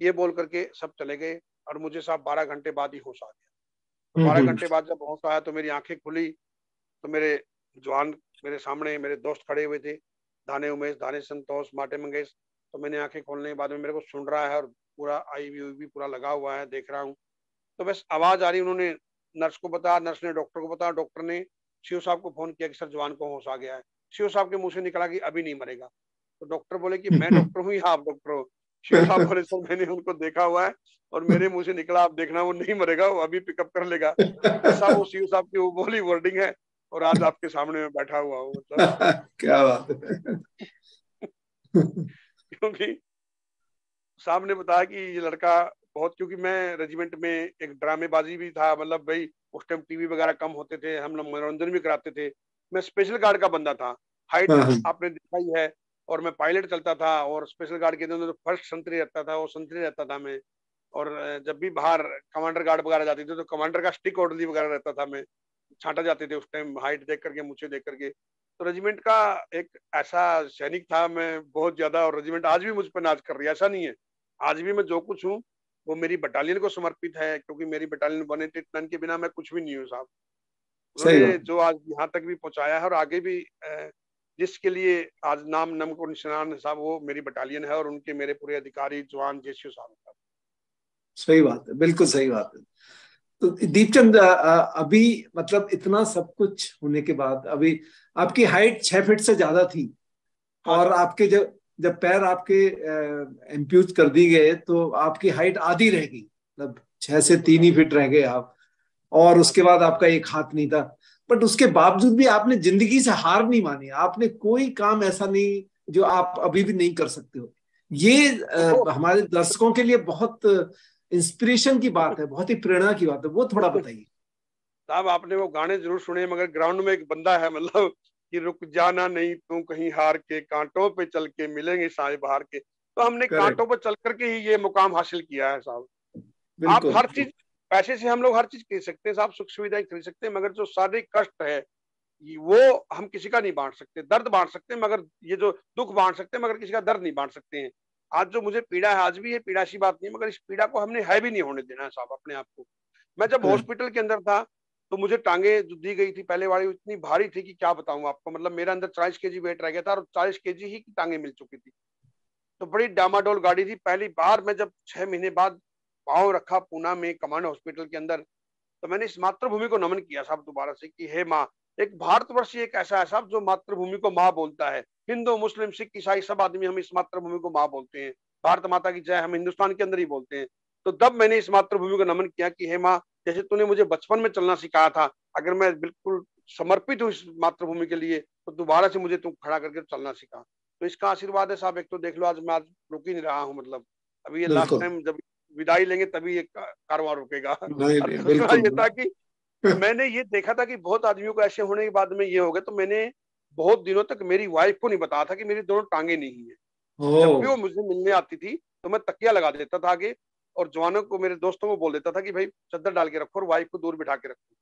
ये बोल करके सब चले गए और मुझे साहब 12 घंटे बाद ही होश आ गया। तो 12 घंटे बाद जब होश आया तो मेरी आंखें खुली, तो मेरे जवान मेरे सामने मेरे दोस्त खड़े हुए थे, दाने उमेश, दाने संतोष, माटे मंगेश। तो मैंने आंखें खोलने के बाद में मेरे को सुन रहा है और पूरा आई भी पूरा लगा हुआ है, देख रहा हूँ। तो बस आवाज आ रही, उन्होंने नर्स को बताया, नर्स ने डॉक्टर को बताया, डॉक्टर ने सीओ साहब को फोन किया कि सर जवान को होश आ गया है। सीओ साहब के मुंह से निकला कि अभी नहीं मरेगा। तो डॉक्टर बोले कि मैं डॉक्टर हूँ या आप डॉक्टर हो। सीओ साहब बोले सर मैंने उनको देखा हुआ है और मेरे मुंह से निकला, आप देखना वो नहीं मरेगा, वो अभी पिकअप कर लेगा। ऐसा वो सीओ साहब की वो बोली वर्डिंग है और आज आपके सामने में बैठा हुआ हूँ, मतलब क्या बात है। क्योंकि साहब ने बताया कि ये लड़का बहुत, क्योंकि मैं रेजिमेंट में एक ड्रामेबाजी भी था, मतलब भाई उस टाइम टीवी वगैरह कम होते थे, हम लोग मनोरंजन भी कराते थे। मैं स्पेशल गार्ड का बंदा था, हाइट आपने देखा ही है, और मैं पायलट चलता था और स्पेशल गार्ड के अंदर फर्स्ट संतरी रहता था, वो संतरी रहता था मैं। और जब भी बाहर कमांडर गार्ड वगैरह जाती थी तो कमांडर का स्टिक ऑर्डरली वगैरह रहता था, मैं छांटा जाते थे उस टाइम, हाइट देख करके, मुझे देख करके। तो रेजिमेंट का एक ऐसा सैनिक था मैं बहुत ज्यादा, और रेजिमेंट आज भी मुझ पर नाज कर रही है, ऐसा नहीं है। आज भी मैं जो कुछ हूँ वो मेरी बटालियन को समर्पित है, क्योंकि मेरी बटालियन 189 के बिना मैं कुछ भी नहीं हूँ साहब। सही उन्होंने बात। जो आज यहाँ तक भी पहुंचाया है और आगे भी जिसके लिए आज नाम नमक और निशान है साहब, वो मेरी बटालियन है और उनके मेरे पूरे अधिकारी जवान जेसीओ साहब। सही बात है, बिल्कुल सही बात है। तो दीपचंद, अभी मतलब इतना सब कुछ होने के बाद अभी आपकी हाइट 6 फीट से ज्यादा थी, हाँ और साहब। आपके जब जब पैर आपके इम्प्यूज कर दी गए तो आपकी हाइट आधी रह गई, मतलब 6 से 3 ही फीट रह गए आप। और हाँ उसके साहब। बाद आपका एक हाथ नहीं था। बट उसके बावजूद भी आपने जिंदगी से हार नहीं मानी, आपने कोई काम ऐसा नहीं जो आप अभी भी नहीं कर सकते हो। ये तो हमारे दर्शकों के लिए बहुत इंस्पिरेशन की बात है, बहुत ही प्रेरणा की बात है, वो थोड़ा बताइए। साहब आपने वो गाने जरूर सुने, मगर ग्राउंड में एक बंदा है, मतलब कि रुक जाना नहीं तू कहीं हार के, कांटों पे चल के मिलेंगे साए बाहर के। तो हमने करेक्ट। कांटों पर चल करके ही ये मुकाम हासिल किया है साहब। आप बिल्कुल। हर चीज, पैसे से हम लोग हर चीज खरीद सकते हैं साहब, सुख सुविधाएं खरीद सकते हैं, मगर जो शारीरिक कष्ट है वो हम किसी का नहीं बांट सकते। दर्द बांट सकते हैं, मगर ये जो दुख बांट सकते हैं, मगर किसी का दर्द नहीं बांट सकते हैं। आज जो मुझे पीड़ा है, आज भी ये पीड़ा सी बात नहीं है, मगर इस पीड़ा को हमने है भी नहीं होने देना है साहब अपने आप को। मैं जब करेक्ट। हॉस्पिटल के अंदर था तो मुझे टांगे जो दी गई थी पहले वाली, इतनी भारी थी कि क्या बताऊं आपको, मतलब मेरा अंदर 40 kg वेट रह गया था और 40 kg ही की टांगे मिल चुकी थी। तो बड़ी डामाडोल गाड़ी थी। पहली बार मैं जब 6 महीने बाद पाँव रखा पूना में कमांड हॉस्पिटल के अंदर, तो मैंने इस मातृभूमि को नमन किया साहब दोबारा से कि हे माँ। एक भारतवर्ष एक ऐसा है साहब जो मातृभूमि को माँ बोलता है। हिंदू मुस्लिम सिख ईसाई सब आदमी हम इस मातृभूमि को माँ बोलते हैं। भारत माता की जय हम हिंदुस्तान के अंदर ही बोलते हैं। तो तब मैंने इस मातृभूमि को नमन किया कि हे माँ, जैसे तूने मुझे बचपन में चलना सिखाया था, अगर मैं बिल्कुल समर्पित हूँ इस मातृभूमि के लिए, तो दोबारा से मुझे तू खड़ा करके चलना सिखा। तो इसका आशीर्वाद है साहब। एक तो देख लो आज मैं आज रुक ही नहीं रहा हूँ, मतलब अभी ये लास्ट बिल्कुल। टाइम जब विदाई लेंगे तभी ये कारवां रुकेगा। नहीं और नहीं, दूसरा बिल्कुल। ये था कि मैंने ये देखा था कि बहुत आदमियों को ऐसे होने के बाद में ये हो गया, तो मैंने बहुत दिनों तक मेरी वाइफ को नहीं बताया था कि मेरी दोनों टांगे नहीं है। जब भी ओ। वो मुझे मिलने आती थी तो मैं तकिया लगा देता था आगे, और जवानों को, मेरे दोस्तों को बोल देता था कि भाई चादर डाल के रखो और वाइफ को दूर बिठा के रखो,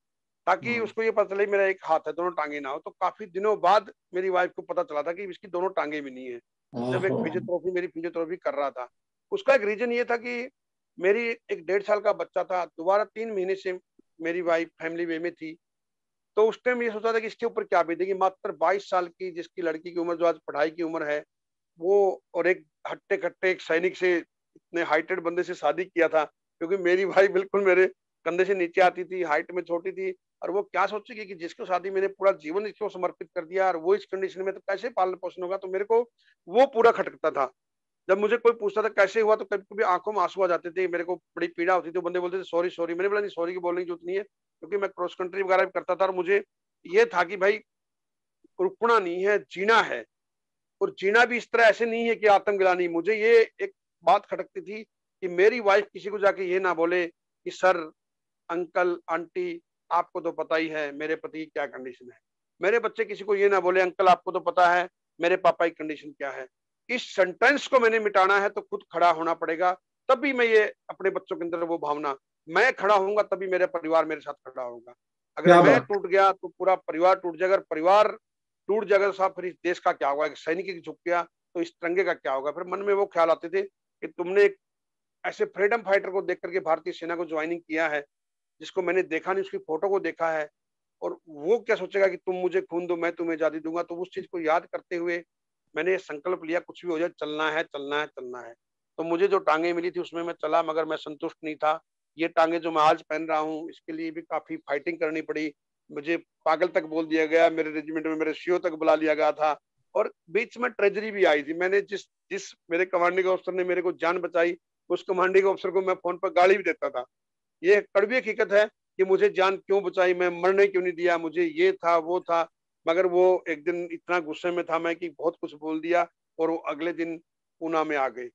ताकि हाँ, उसको ये पता चले मेरा एक हाथ है, दोनों टांगे ना हो। तो काफी दिनों बाद मेरी वाइफ को पता चला था कि इसकी दोनों टांगे भी नहीं है, जब एक ओहो। फिजियोथेरेपी, मेरी फिजियोथेरेपी कर रहा था। उसका एक रीजन ये था कि मेरी एक 1.5 साल का बच्चा था, दोबारा 3 महीने से मेरी वाइफ फैमिली वे में थी। तो उस टाइम ये सोचा था कि इसके ऊपर क्या बीतेगी, मात्र 22 साल की जिसकी लड़की की उम्र, जो आज पढ़ाई की उम्र है वो, और एक हट्टे कट्टे एक सैनिक से, इतने हाइटेड बंदे से शादी किया था, क्योंकि मेरी भाई बिल्कुल मेरे कंधे से नीचे आती थी, हाइट में छोटी थी। और वो क्या सोचेगी कि जिसको शादी मैंने पूरा जीवन इसको समर्पित कर दिया, और वो इस कंडीशन में, तो कैसे पालन पोषण होगा। तो मेरे को वो पूरा खटकता था। जब मुझे कोई पूछता था कैसे हुआ, तो कभी कभी आंखों में आंसू आ जाते थे, मेरे को बड़ी पीड़ा होती थी। बंदे बोलते थे सॉरी सॉरी, मैंने बोला नहीं, सॉरी की बोलने की जरूरत नहीं है, क्योंकि मैं क्रॉस कंट्री वगैरह भी करता था, और मुझे ये था कि भाई रुकना नहीं है, जीना है। और जीना भी इस तरह ऐसे नहीं है कि आत्मग्लानि। मुझे ये एक बात खटकती थी कि मेरी वाइफ किसी को जाके ये ना बोले कि सर, अंकल, आंटी, आपको तो पता ही है मेरे पति की क्या कंडीशन है। मेरे बच्चे किसी को ये ना बोले अंकल, आपको तो पता है मेरे पापा की कंडीशन क्या है। इस सेंटेंस को मैंने मिटाना है तो खुद खड़ा होना पड़ेगा। तभी मैं ये अपने बच्चों के अंदर वो भावना, मैं खड़ा होऊंगा तभी मेरा परिवार मेरे साथ खड़ा होगा। अगर क्या मैं बात। टूट गया तो पूरा परिवार टूट जाएगा। अगर परिवार टूट जाएगा तो साहब फिर इस देश का क्या होगा। एक सैनिक झुक गया तो इस तिरंगे का क्या होगा। फिर मन में वो ख्याल आते थे कि तुमने एक ऐसे फ्रीडम फाइटर को देख करके भारतीय सेना को ज्वाइनिंग किया है, जिसको मैंने देखा नहीं, उसकी फोटो को देखा है, और वो क्या सोचेगा कि तुम मुझे खून दो मैं तुम्हें आजादी दूंगा। तो उस चीज को याद करते हुए मैंने ये संकल्प लिया, कुछ भी हो जाए चलना है, चलना है, चलना है। तो मुझे जो टांगे मिली थी उसमें मैं चला, मगर मैं संतुष्ट नहीं था। ये टांगे जो मैं आज पहन रहा हूँ, इसके लिए भी काफी फाइटिंग करनी पड़ी। मुझे पागल तक बोल दिया गया, मेरे रेजिमेंट में मेरे सीओ तक बुला लिया गया था। और बीच में ट्रेजरी भी आई थी। मैंने जिस जिस मेरे कमांडिंग ऑफिसर ने मेरे को जान बचाई, उस कमांडिंग ऑफिसर को मैं फोन पर गाली भी देता था। ये कड़वी हकीकत है कि मुझे जान क्यों बचाई, मैं मरने क्यों नहीं दिया, मुझे ये था वो था। मगर वो एक दिन इतना गुस्से में था मैं कि बहुत कुछ बोल दिया, और वो अगले दिन पूना में आ गए,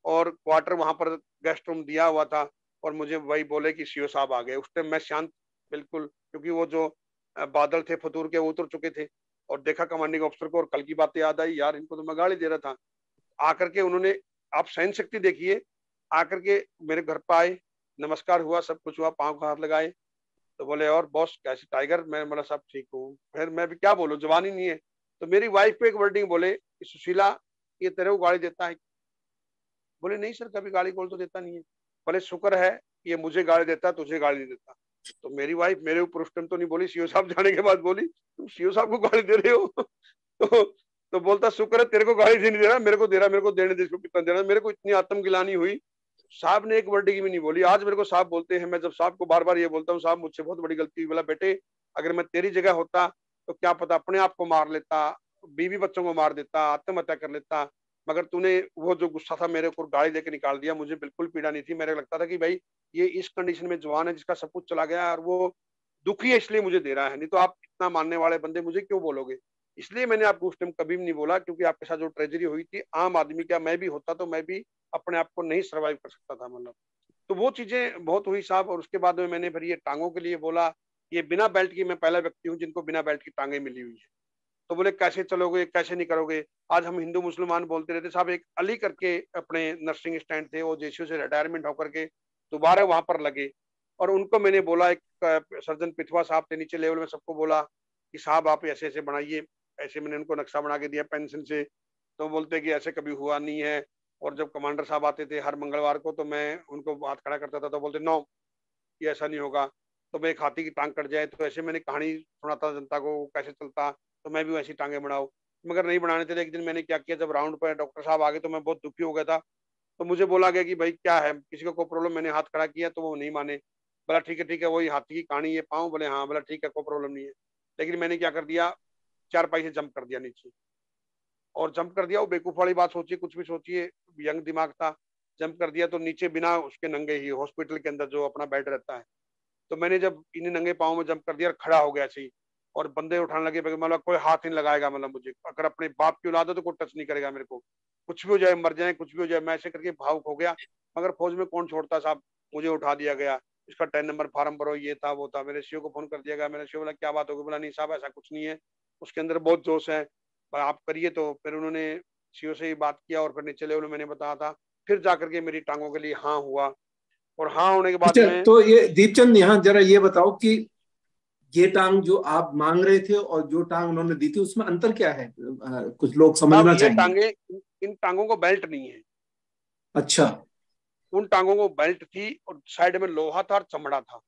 और क्वार्टर वहां पर गेस्ट रूम दिया हुआ था, और मुझे वही बोले कि सीओ साहब आ गए। उस टाइम मैं शांत बिल्कुल, क्योंकि वो जो बादल थे फतूर के वो उतर चुके थे। और देखा कमांडिंग ऑफिसर को, और कल की बातें याद आई, यार इनको तो मैं गाली दे रहा था। आकर के उन्होंने, आप सहन शक्ति देखिए, आकर के मेरे घर पर आए, नमस्कार हुआ, सब कुछ हुआ, पाँव का हाथ लगाए। तो बोले और बॉस कैसे टाइगर, मैं बोला सब ठीक हूँ। फिर मैं भी क्या बोलूं, जवान ही नहीं है। तो मेरी वाइफ को एक वर्डिंग बोले कि सुशीला, ये तेरे को गाड़ी देता है। बोले नहीं सर, कभी गाली बोल तो देता नहीं है। बोले शुक्र है ये मुझे गाली देता, तुझे गाली नहीं देता। तो मेरी वाइफ मेरे ऊपर उस टाइम तो नहीं बोली, सीओ साहब जाने के बाद बोली तुम सीओ साहब को गाली दे रहे हो। तो बोलता शुक्र है तेरे को गाली नहीं दे रहा, मेरे को दे रहा, मेरे को देने दे, इसको कितना देना। मेरे को इतनी आत्मगिलानी हुई। साहब ने एक वर्डिंग भी नहीं बोली। आज मेरे को साहब बोलते हैं, मैं जब साहब को बार बार ये बोलता हूँ, साहब मुझसे बहुत बड़ी गलती हुई। बोला बेटे, अगर मैं तेरी जगह होता तो क्या पता अपने आप को मार लेता, बीवी बच्चों को मार देता, आत्महत्या कर लेता। मगर तूने वो जो गुस्सा था मेरे ऊपर गाड़ी लेके निकाल दिया। मुझे बिल्कुल पीड़ा नहीं थी। मेरे को लगता था कि भाई ये इस कंडीशन में जवान है जिसका सब कुछ चला गया, और वो दुखी है इसलिए मुझे दे रहा है, नहीं तो आप इतना मानने वाले बंदे मुझे क्यों बोलोगे। इसलिए मैंने आपको उस टाइम कभी भी नहीं बोला, क्योंकि आपके साथ जो ट्रेजेडी हुई थी, आम आदमी क्या मैं भी होता तो मैं भी अपने आप को नहीं सर्वाइव कर सकता था, मतलब। तो वो चीजें बहुत हुई साहब। और उसके बाद में मैंने फिर ये टांगों के लिए बोला, ये बिना बेल्ट की मैं पहला व्यक्ति हूँ जिनको बिना बेल्ट की टांगे मिली हुई है। तो बोले कैसे चलोगे, कैसे नहीं करोगे। आज हम हिंदू मुसलमान बोलते रहते साहब। एक अली करके अपने नर्सिंग स्टैंड थे, वो जेसीओ से रिटायरमेंट होकर के दोबारा वहां पर लगे। और उनको मैंने बोला, एक सर्जन पिथवा साहब थे नीचे लेवल में, सबको बोला कि साहब आप ऐसे ऐसे बनाइए। ऐसे मैंने उनको नक्शा बना के दिया पेंसिल से। तो बोलते कि ऐसे कभी हुआ नहीं है। और जब कमांडर साहब आते थे हर मंगलवार को, तो मैं उनको हाथ खड़ा करता था, तो बोलते नो, ये ऐसा नहीं होगा। तो मैं एक हाथी की टांग कट जाए, तो ऐसे मैंने कहानी सुनाता जनता को कैसे चलता, तो मैं भी वैसी टांगे बनाऊं। मगर नहीं बनाने थे। एक दिन मैंने क्या किया, जब राउंड पर डॉक्टर साहब आ गए तो मैं बहुत दुखी हो गया था। तो मुझे बोला गया कि भाई क्या है, किसी को कोई प्रॉब्लम। मैंने हाथ खड़ा किया तो वो नहीं माने। बोला ठीक है वही हाथी की कहानी, ये पाऊं। बोले हाँ। बोला ठीक है, कोई प्रॉब्लम नहीं है। लेकिन मैंने क्या कर दिया, चारपाई से जंप कर दिया नीचे, और जंप कर दिया। वो बेवकूफ वाली बात सोचिए, कुछ भी सोचिए, यंग दिमाग था। जंप कर दिया तो नीचे बिना उसके नंगे ही हॉस्पिटल के अंदर जो अपना बेड रहता है। तो मैंने जब इन्हीं नंगे पाँव में जंप कर दिया और खड़ा हो गया ऐसे ही। और बंदे उठाने लगे, मतलब कोई हाथ नहीं लगाएगा, मतलब मुझे अगर अपने बाप की औलाद है तो कोई टच नहीं करेगा मेरे को। कुछ भी हो जाए, मर जाए, कुछ भी हो जाए। मैं ऐसे करके भावुक हो गया। मगर फौज में कौन छोड़ता साहब, मुझे उठा दिया गया, इसका 10 नंबर फार्म भरो, ये था वो था। मेरे सीओ को फोन कर दिया गया। मेरे सीओ बोला क्या बात होगी, बोला नहीं साहब ऐसा कुछ नहीं है, उसके अंदर बहुत जोश है, आप करिए। तो फिर उन्होंने सीओ से ही बात किया और फिर नीचे लेवल मैंने बताया था, फिर जाकर के मेरी टांगों के लिए हाँ हुआ। और हाँ होने के बाद अच्छा, में तो ये दीपचंद यहाँ जरा ये बताओ कि ये टांग जो आप मांग रहे थे और जो टांग उन्होंने दी थी उसमें अंतर क्या है? कुछ लोग साहब समझना ये चाहेंगे। टांगे, इन टांगों को बेल्ट नहीं है। अच्छा। उन टांगों को बेल्ट थी और साइड में लोहा था और चमड़ा था।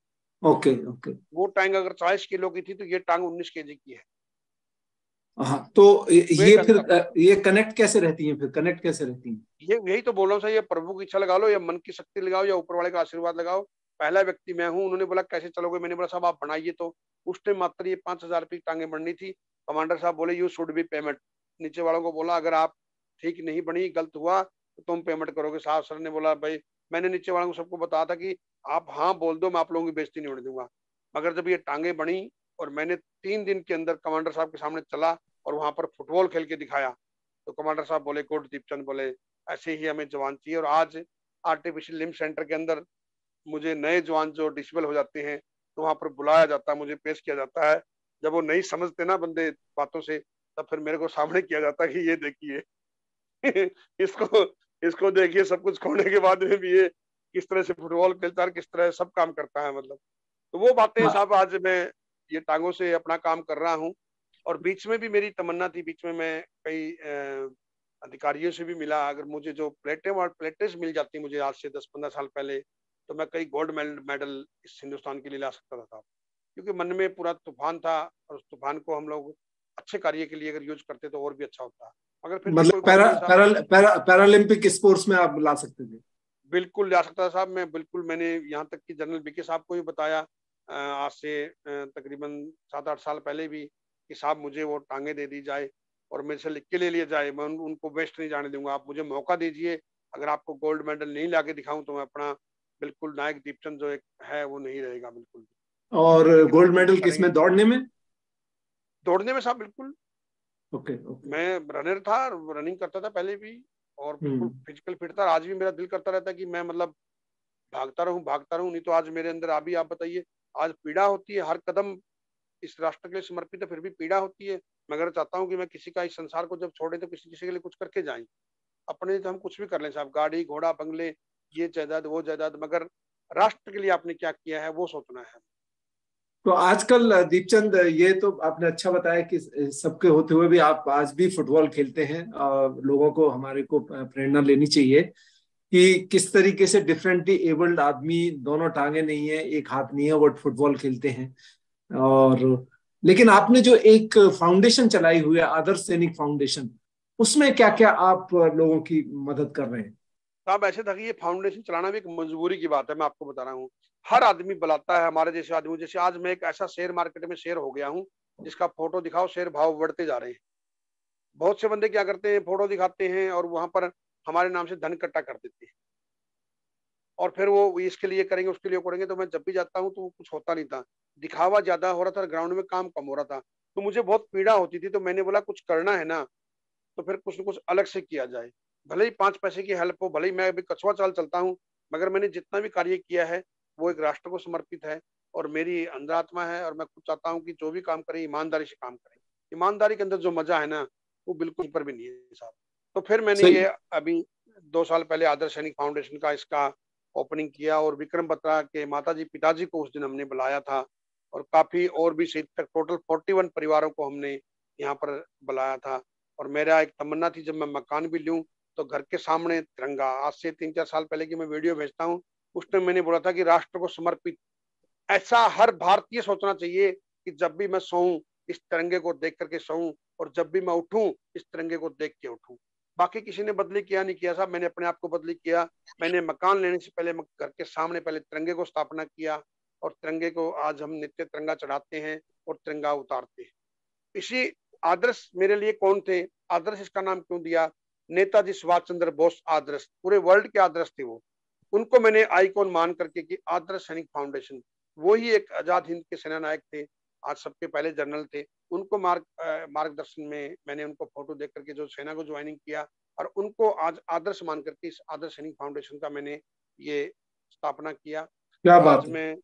Okay okay. वो टांग अगर 40 किलो की थी तो ये टांग 19 केजी की है। हाँ, तो ये वेट फिर अंतर। ये कनेक्ट कैसे रहती हैं? फिर कनेक्ट कैसे रहती हैं? ये यही तो बोल रहा हूँ सर, ये प्रभु की इच्छा लगा लो या मन की शक्ति लगाओ या ऊपर वाले का आशीर्वाद लगाओ। पहला व्यक्ति मैं हूँ। उन्होंने बोला कैसे चलोगे, मैंने बोला साहब आप बनाइए। तो उस टाइम मात्र ये 5,000 रुपये की टांगे बननी थी। कमांडर साहब बोले यू शुड बी पेमेंट। नीचे वालों को बोला अगर आप ठीक नहीं बनी, गलत हुआ तो तुम पेमेंट करोगे। साहब सर ने बोला भाई, मैंने नीचे वालों को सबको बताया था कि आप हाँ बोल दो, मैं आप लोगों की बेइज्जती नहीं होने दूंगा। मगर जब ये टांगे बनी और मैंने 3 दिन के अंदर कमांडर साहब के सामने चला और वहां पर फुटबॉल खेल के दिखाया, तो कमांडर साहब बोले गुड दीपचंद, बोले ऐसे ही हमें जवान चाहिए। और आज आर्टिफिशियल लिम्ब सेंटर के अंदर मुझे नए जवान जो डिसेबल हो जाते हैं तो वहां पर बुलाया जाता है, मुझे पेश किया जाता है। जब वो नहीं समझते ना बंदे बातों से, तब फिर मेरे को सामने किया जाता है कि ये देखिए इसको इसको देखिए, सब कुछ खोने के बाद में भी ये किस तरह से फुटबॉल खेलता है, किस तरह सब काम करता है मतलब। तो वो बातें हाँ, साहब आज मैं ये टांगों से अपना काम कर रहा हूँ। और बीच में भी मेरी तमन्ना थी, बीच में मैं कई अधिकारियों से भी मिला, अगर मुझे जो प्लेटें मिल जाती मुझे आज से 10-15 साल पहले, तो मैं कई गोल्ड मेडल इस हिंदुस्तान के लिए ला सकता था साहब। क्योंकि मन में पूरा तूफान था और उस तूफान को हम लोग अच्छे कार्य के लिए अगर यूज करते तो और भी अच्छा होता। मगर फिर भी मतलब कोई बात नहीं साहब। पैरालंपिक स्पोर्ट्स में आप ला सकते थे। बिल्कुल ला सकता था साहब, मैं बिल्कुल, मैंने यहाँ तक कि जनरल बीके साहब को भी बताया आज से तकरीबन 7-8 साल पहले भी कि साहब मुझे वो टांगे दे दी जाए और मेरे से लिख के ले लिया जाए। मैं उनको वेस्ट नहीं जाने दूंगा, आप मुझे मौका दीजिए। अगर आपको गोल्ड मेडल नहीं ला के दिखाऊं तो मैं अपना बिल्कुल नायक दीपचंद जो एक है वो नहीं रहेगा बिल्कुल भी। और लेकिन वो गोल्ड कोशिश मेडल करेंगे। किसमें? दौड़ने में? दौड़ने में साहब बिल्कुल। Okay okay. मैं रनर था, रनिंग करता था पहले भी और बिल्कुल हम्म। फिजिकल फिट था। आज भी मेरा दिल करता रहता है कि मैं मतलब भागता रहूं। नहीं तो आज मेरे अंदर अभी आप बताइए, आज पीड़ा होती है हर कदम इस राष्ट्र के लिए समर्पित है, फिर भी पीड़ा होती है। मगर चाहता हूँ कि मैं किसी का इस संसार को जब छोड़े तो किसी किसी के लिए कुछ करके जाएं। अपने लिए तो हम कुछ भी कर लें साहब, गाड़ी घोड़ा बंगले, ये जायदाद वो जायदाद, मगर राष्ट्र के लिए आपने क्या किया है वो सोचना है। तो आजकल दीपचंद, ये तो आपने अच्छा बताया कि सबके होते हुए भी आप आज भी फुटबॉल खेलते हैं। लोगों को, हमारे को प्रेरणा लेनी चाहिए कि किस तरीके से डिफरेंटली एबल्ड आदमी, दोनों टांगे नहीं है, एक हाथ नहीं है, वो फुटबॉल खेलते हैं। और लेकिन आपने जो एक फाउंडेशन चलाई हुई है, आदर्श सैनिक फाउंडेशन, उसमें क्या क्या आप लोगों की मदद कर रहे हैं? साहब ऐसे था कि ये फाउंडेशन चलाना भी एक मजबूरी की बात है, मैं आपको बता रहा हूँ। हर आदमी बुलाता है हमारे जैसे आदमी, जैसे आज मैं एक ऐसा शेयर मार्केट में शेयर हो गया हूँ जिसका फोटो दिखाओ शेयर भाव बढ़ते जा रहे हैं। बहुत से बंदे क्या करते हैं, फोटो दिखाते हैं और वहां पर हमारे नाम से धन इकट्ठा कर देते हैं और फिर वो इसके लिए करेंगे उसके लिए करेंगे। तो मैं जब भी जाता हूँ तो कुछ होता नहीं था, दिखावा ज्यादा हो रहा था, ग्राउंड में काम कम हो रहा था। तो मुझे बहुत पीड़ा होती थी। तो मैंने बोला कुछ करना है ना, तो फिर कुछ न कुछ अलग से किया जाए। भले ही 5 पैसे की हेल्प हो, भले ही मैं अभी कछुआ चाल चलता हूँ, मगर मैंने जितना भी कार्य किया है वो एक राष्ट्र को समर्पित है और मेरी अंतरात्मा है। और मैं खुद चाहता हूँ कि जो भी काम करें ईमानदारी से काम करें। ईमानदारी के अंदर जो मजा है ना, वो बिल्कुल पर भी नहीं है साहब। तो फिर मैंने सही। ये अभी 2 साल पहले आदर्श सैनिक फाउंडेशन का इसका ओपनिंग किया और विक्रम बत्रा के माता जी पिताजी को उस दिन हमने बुलाया था और काफी और भी शहीद तक टोटल 41 परिवारों को हमने यहाँ पर बुलाया था। और मेरा एक तमन्ना थी जब मैं मकान भी लूं तो घर के सामने तिरंगा, आज से 3-4 साल पहले की मैं वीडियो भेजता हूँ, उस टाइम मैंने बोला था कि राष्ट्र को समर्पित। ऐसा हर भारतीय सोचना चाहिए कि जब भी मैं सोऊं इस तिरंगे को देख करके सोऊं और जब भी मैं उठूं इस तिरंगे को देख के उठूं। बाकी किसी ने बदली किया नहीं किया साहब, मैंने अपने आप को बदली किया। मैंने मकान लेने से पहले घर के सामने पहले तिरंगे को स्थापना किया और तिरंगे को आज हम नित्य तिरंगा चढ़ाते हैं और तिरंगा उतारते हैं। इसी आदर्श मेरे लिए कौन थे, आदर्श इसका नाम क्यों दिया, नेताजी सुभाष चंद्र बोस आदर्श, पूरे वर्ल्ड के आदर्श थे वो। उनको मैंने आइकॉन मान करके कि आदर्श सैनिक फाउंडेशन, वो ही एक आजाद हिंद के सेना नायक थे, आज सबके पहले जनरल थे। उनको मार्गदर्शन में मैंने उनको फोटो देख करके जो सेना को ज्वाइनिंग किया, और उनको आज आदर्श मान करके इस आदर्श सैनिक फाउंडेशन का मैंने ये स्थापना किया। क्या और बात आज है। मैं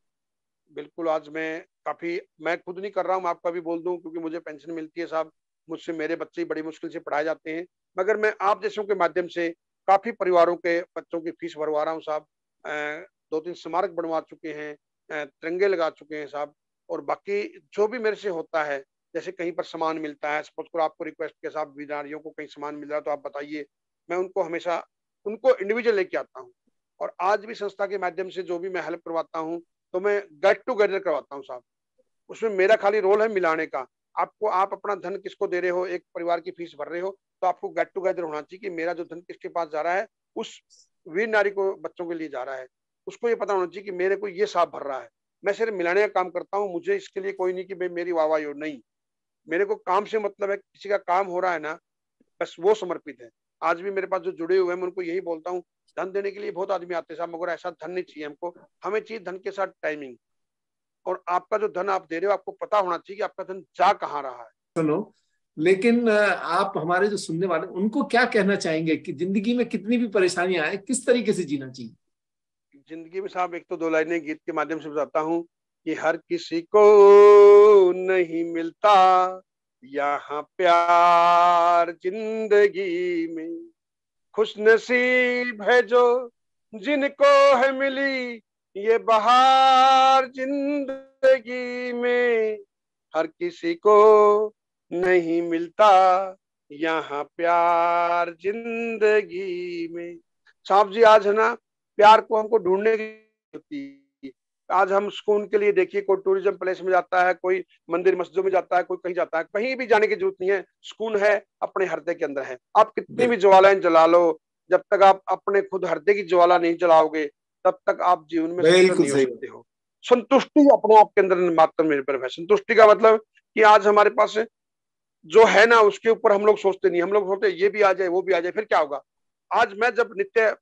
बिल्कुल, आज मैं काफी, मैं खुद नहीं कर रहा हूँ, आपका भी बोल दूं, क्योंकि मुझे पेंशन मिलती है साहब, मुझसे मेरे बच्चे बड़ी मुश्किल से पढ़ाए जाते हैं, मगर मैं आप जैसों के माध्यम से काफी परिवारों के बच्चों की फीस भरवा रहा हूँ साहब। 2-3 स्मारक बनवा चुके हैं, तिरंगे लगा चुके हैं साहब। और बाकी जो भी मेरे से होता है, जैसे कहीं पर सामान मिलता है, सपोज करो आपको रिक्वेस्ट के साथ बीमारियों को कहीं सामान मिल रहा है तो आप बताइए, मैं उनको हमेशा उनको इंडिविजुअल लेके आता हूँ। और आज भी संस्था के माध्यम से जो भी मैं हेल्प करवाता हूँ, तो मैं गेट टुगेदर करवाता हूँ साहब। उसमें मेरा खाली रोल है मिलाने का। आपको, आप अपना धन किसको दे रहे हो, एक परिवार की फीस भर रहे हो, तो आपको गेट टुगेदर होना चाहिए कि मेरा जो धन किसके पास जा रहा है, उस वीर नारी को, बच्चों के लिए जा रहा है। उसको ये पता होना चाहिए कि मेरे को ये साहब भर रहा है। मैं सिर्फ मिलाने का काम करता हूँ, मुझे इसके लिए कोई नहीं कि भाई मेरी वाहवाही हो, नहीं। मेरे को काम से मतलब है, किसी का काम हो रहा है ना, बस वो समर्पित है। आज भी मेरे पास जो जुड़े हुए हैं, मैं उनको यही बोलता हूँ, धन देने के लिए बहुत आदमी आते हैं साहब, मगर ऐसा धन नहीं चाहिए हमको। हमें चाहिए धन के साथ टाइमिंग। और आपका जो धन आप दे रहे हो, आपको पता होना चाहिए कि आपका धन जा कहाँ रहा है। सुनो, लेकिन आप हमारे जो सुनने वाले उनको क्या कहना चाहेंगे कि जिंदगी में कितनी भी परेशानियां आए किस तरीके से जीना चाहिए? जिंदगी में साहब एक तो दो लाइनें गीत के माध्यम से बताता हूँ कि हर किसी को नहीं मिलता यहाँ प्यार जिंदगी में, खुश नसीब है जो जिनको है मिली ये बहार जिंदगी में। हर किसी को नहीं मिलता यहाँ प्यार जिंदगी में। साहब जी, आज है ना, प्यार को हमको ढूंढने की होती है। आज हम सुकून के लिए देखिए, कोई टूरिज्म प्लेस में जाता है, कोई मंदिर मस्जिदों में जाता है, कोई कहीं जाता है, कहीं भी जाने की जरूरत नहीं है। सुकून है अपने हृदय के अंदर है। आप कितनी भी ज्वालाएं जला लो, जब तक आप अपने खुद हृदय की ज्वाला नहीं जलाओगे, तब तक आप जीवन में सफल बिल्कुल नहीं हो सही। सकते हो। संतुष्टि अपने आप के अंदर मात्र निर्भर है। संतुष्टि का मतलब कि आज हमारे पास जो है ना, उसके ऊपर हम लोग सोचते नहीं। हम लोग सोचते ये भी आ जाए, वो भी आ जाए, फिर क्या होगा। आज मैं जब नित्य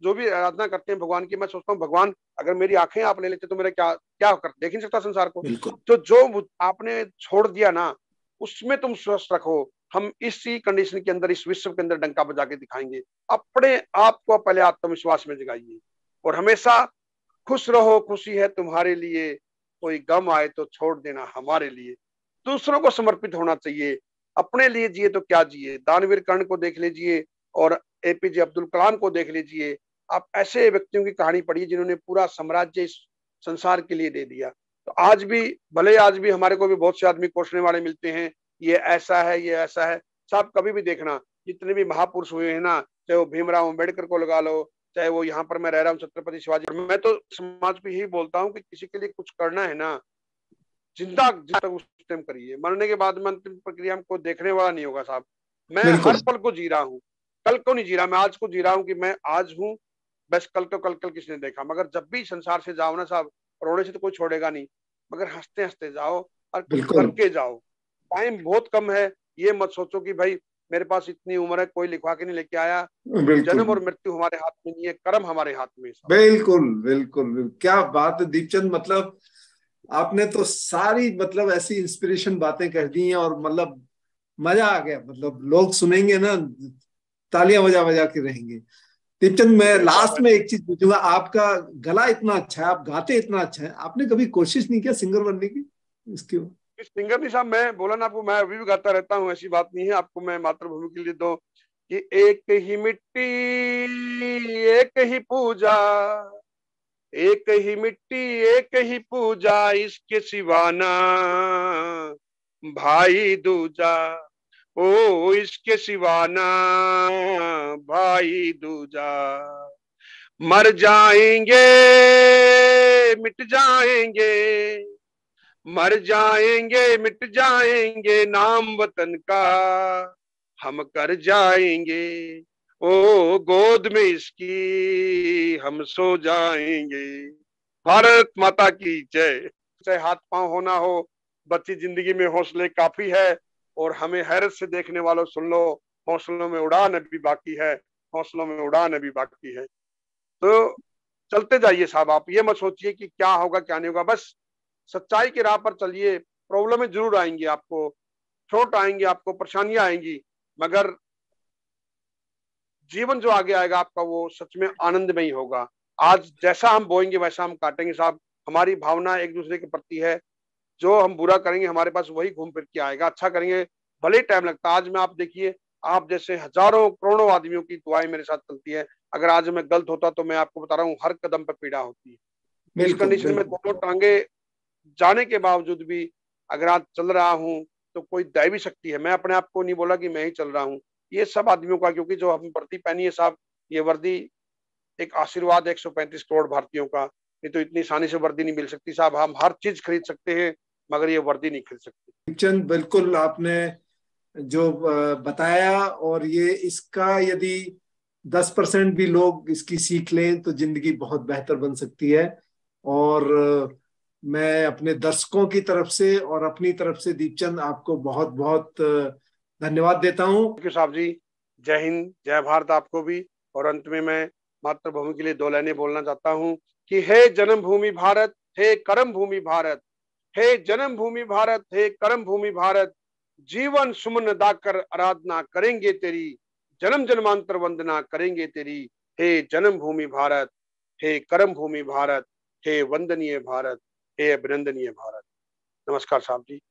जो भी आराधना करते हैं भगवान की, मैं सोचता हूँ भगवान, अगर मेरी आंखें आप ले लेते तो मेरा क्या क्या कर देख नहीं सकता संसार को। बिल्कुल तो जो आपने छोड़ दिया ना, उसमें तुम स्वस्थ रखो। हम इसी कंडीशन के अंदर, इस विश्व के अंदर डंका बजा के दिखाएंगे। अपने आप को पहले आत्मविश्वास में जगाइए और हमेशा खुश रहो। खुशी है तुम्हारे लिए, कोई गम आए तो छोड़ देना हमारे लिए। दूसरों को समर्पित होना चाहिए, अपने लिए जिए तो क्या जिए। दानवीर कर्ण को देख लीजिए और एपीजे अब्दुल कलाम को देख लीजिए। आप ऐसे व्यक्तियों की कहानी पढ़िए जिन्होंने पूरा साम्राज्य इस संसार के लिए दे दिया। तो आज भी, भले आज भी हमारे को भी बहुत से आदमी कोसने वाले मिलते हैं, ये ऐसा है, ये ऐसा है। साहब कभी भी देखना, जितने भी महापुरुष हुए हैं ना, चाहे वो भीमराव अम्बेडकर को लगा लो, चाहे वो यहाँ पर मैं रह रहा हूँ छत्रपति शिवाजी, मैं तो समाज पे यही बोलता हूँ कि किसी के लिए कुछ करना है ना, जिंदा जिस तक उस टाइम करिए। मरने के बाद में अंतिम प्रक्रिया को देखने वाला नहीं होगा साहब। मैं हर बिल्कुल। पल को जी रहा हूँ, कल को नहीं जी रहा। मैं आज को जी रहा हूँ कि मैं आज हूँ, बस कल को कल किसने देखा। मगर जब भी संसार से जाओ ना साहब, रोने से तो कोई छोड़ेगा नहीं, मगर हंसते हंसते जाओ और कुछ बिल्कुल करके जाओ। टाइम बहुत कम है। ये मत सोचो कि भाई मेरे पास इतनी उम्र है, कोई लिखवा के नहीं लेके आया। बिल्कुल जन्म और मृत्यु हमारे हाथ में नहीं है, कर्म हमारे हाथ में है। बिल्कुल बिल्कुल बिल्कुल। क्या बात है दीपचंद, मतलब आपने तो सारी मतलब ऐसी इंस्पिरेशन बातें कह दी हैं और मतलब मजा आ गया। मतलब लोग सुनेंगे ना, तालियां बजा बजा के रहेंगे। दीपचंद, मैं नहीं साहब, लास्ट में एक चीज पूछूंगा। आपका गला इतना अच्छा है, आप गाते इतना अच्छा है, आपने कभी कोशिश नहीं किया सिंगर बनने की? इसकी सिंगर नहीं साहब, मैं बोला ना आपको, मैं अभी भी गाता रहता हूँ, ऐसी बात नहीं है। आपको मैं मातृभूमि के लिए दो कि एक ही मिट्टी एक ही पूजा, एक ही मिट्टी एक ही पूजा, इसके सिवाना भाई दूजा। ओ इसके सिवाना भाई दूजा। मर जाएंगे मिट जाएंगे, मर जाएंगे मिट जाएंगे, नाम वतन का हम कर जाएंगे। ओ गोद में इसकी हम सो जाएंगे। भारत माता की जय। चाहे हाथ पांव होना हो, बच्ची जिंदगी में हौसले काफी है। और हमें हैरत से देखने वालों सुन लो, हौसलों में उड़ान अभी बाकी है, हौसलों में उड़ान अभी बाकी है। तो चलते जाइए साहब, आप ये मत सोचिए कि क्या होगा क्या नहीं होगा। बस सच्चाई की राह पर चलिए। प्रॉब्लमें जरूर आएंगी आपको, चोट आएंगी आपको, परेशानियां आएंगी, मगर जीवन जो आगे आएगा आपका वो सच में आनंदमय होगा। आज जैसा हम बोएंगे वैसा हम काटेंगे साहब। हमारी भावना एक दूसरे के प्रति है, जो हम बुरा करेंगे हमारे पास वही घूम फिर के आएगा, अच्छा करेंगे भले ही टाइम लगता है। आज मैं आप देखिए, आप जैसे हजारों करोड़ों आदमियों की दुआएं मेरे साथ चलती है, अगर आज मैं गलत होता तो मैं आपको बता रहा हूँ हर कदम पर पीड़ा होती है। इस बिल्कुल कंडीशन में बिल्कुल। दोनों टांगे जाने के बावजूद भी अगर आज चल रहा हूँ तो कोई दैवी शक्ति है। मैं अपने आप को नहीं बोला कि मैं ही चल रहा हूँ, ये सब आदमियों का, क्योंकि जो हम वर्दी पहनी है साहब, ये वर्दी एक आशीर्वाद 135 करोड़ भारतीयों का। नहीं तो इतनी आसानी से वर्दी नहीं मिल सकती साहब। हम हर चीज खरीद सकते हैं मगर ये वर्दी नहीं खरीद सकते। चंद बिल्कुल आपने जो बताया, और ये इसका यदि 10% भी लोग इसकी सीख लें तो जिंदगी बहुत बेहतर बन सकती है। और मैं अपने दर्शकों की तरफ से और अपनी तरफ से दीपचंद आपको बहुत बहुत धन्यवाद देता हूं। थैंक यू साहब जी। जय हिंद, जय भारत आपको भी। और अंत में मैं मातृभूमि के लिए दो लाइनें बोलना चाहता हूँ कि हे जन्मभूमि भारत, हे कर्म भूमि भारत, हे जन्मभूमि भारत, हे कर्म भूमि भारत, जीवन सुमन दाकर आराधना करेंगे तेरी, जन्म जन्मांतर वंदना करेंगे तेरी। हे जन्मभूमि भारत, हे कर्म भूमि भारत, हे वंदनीय भारत, हे अभिनंदनीय भारत। नमस्कार साहब जी।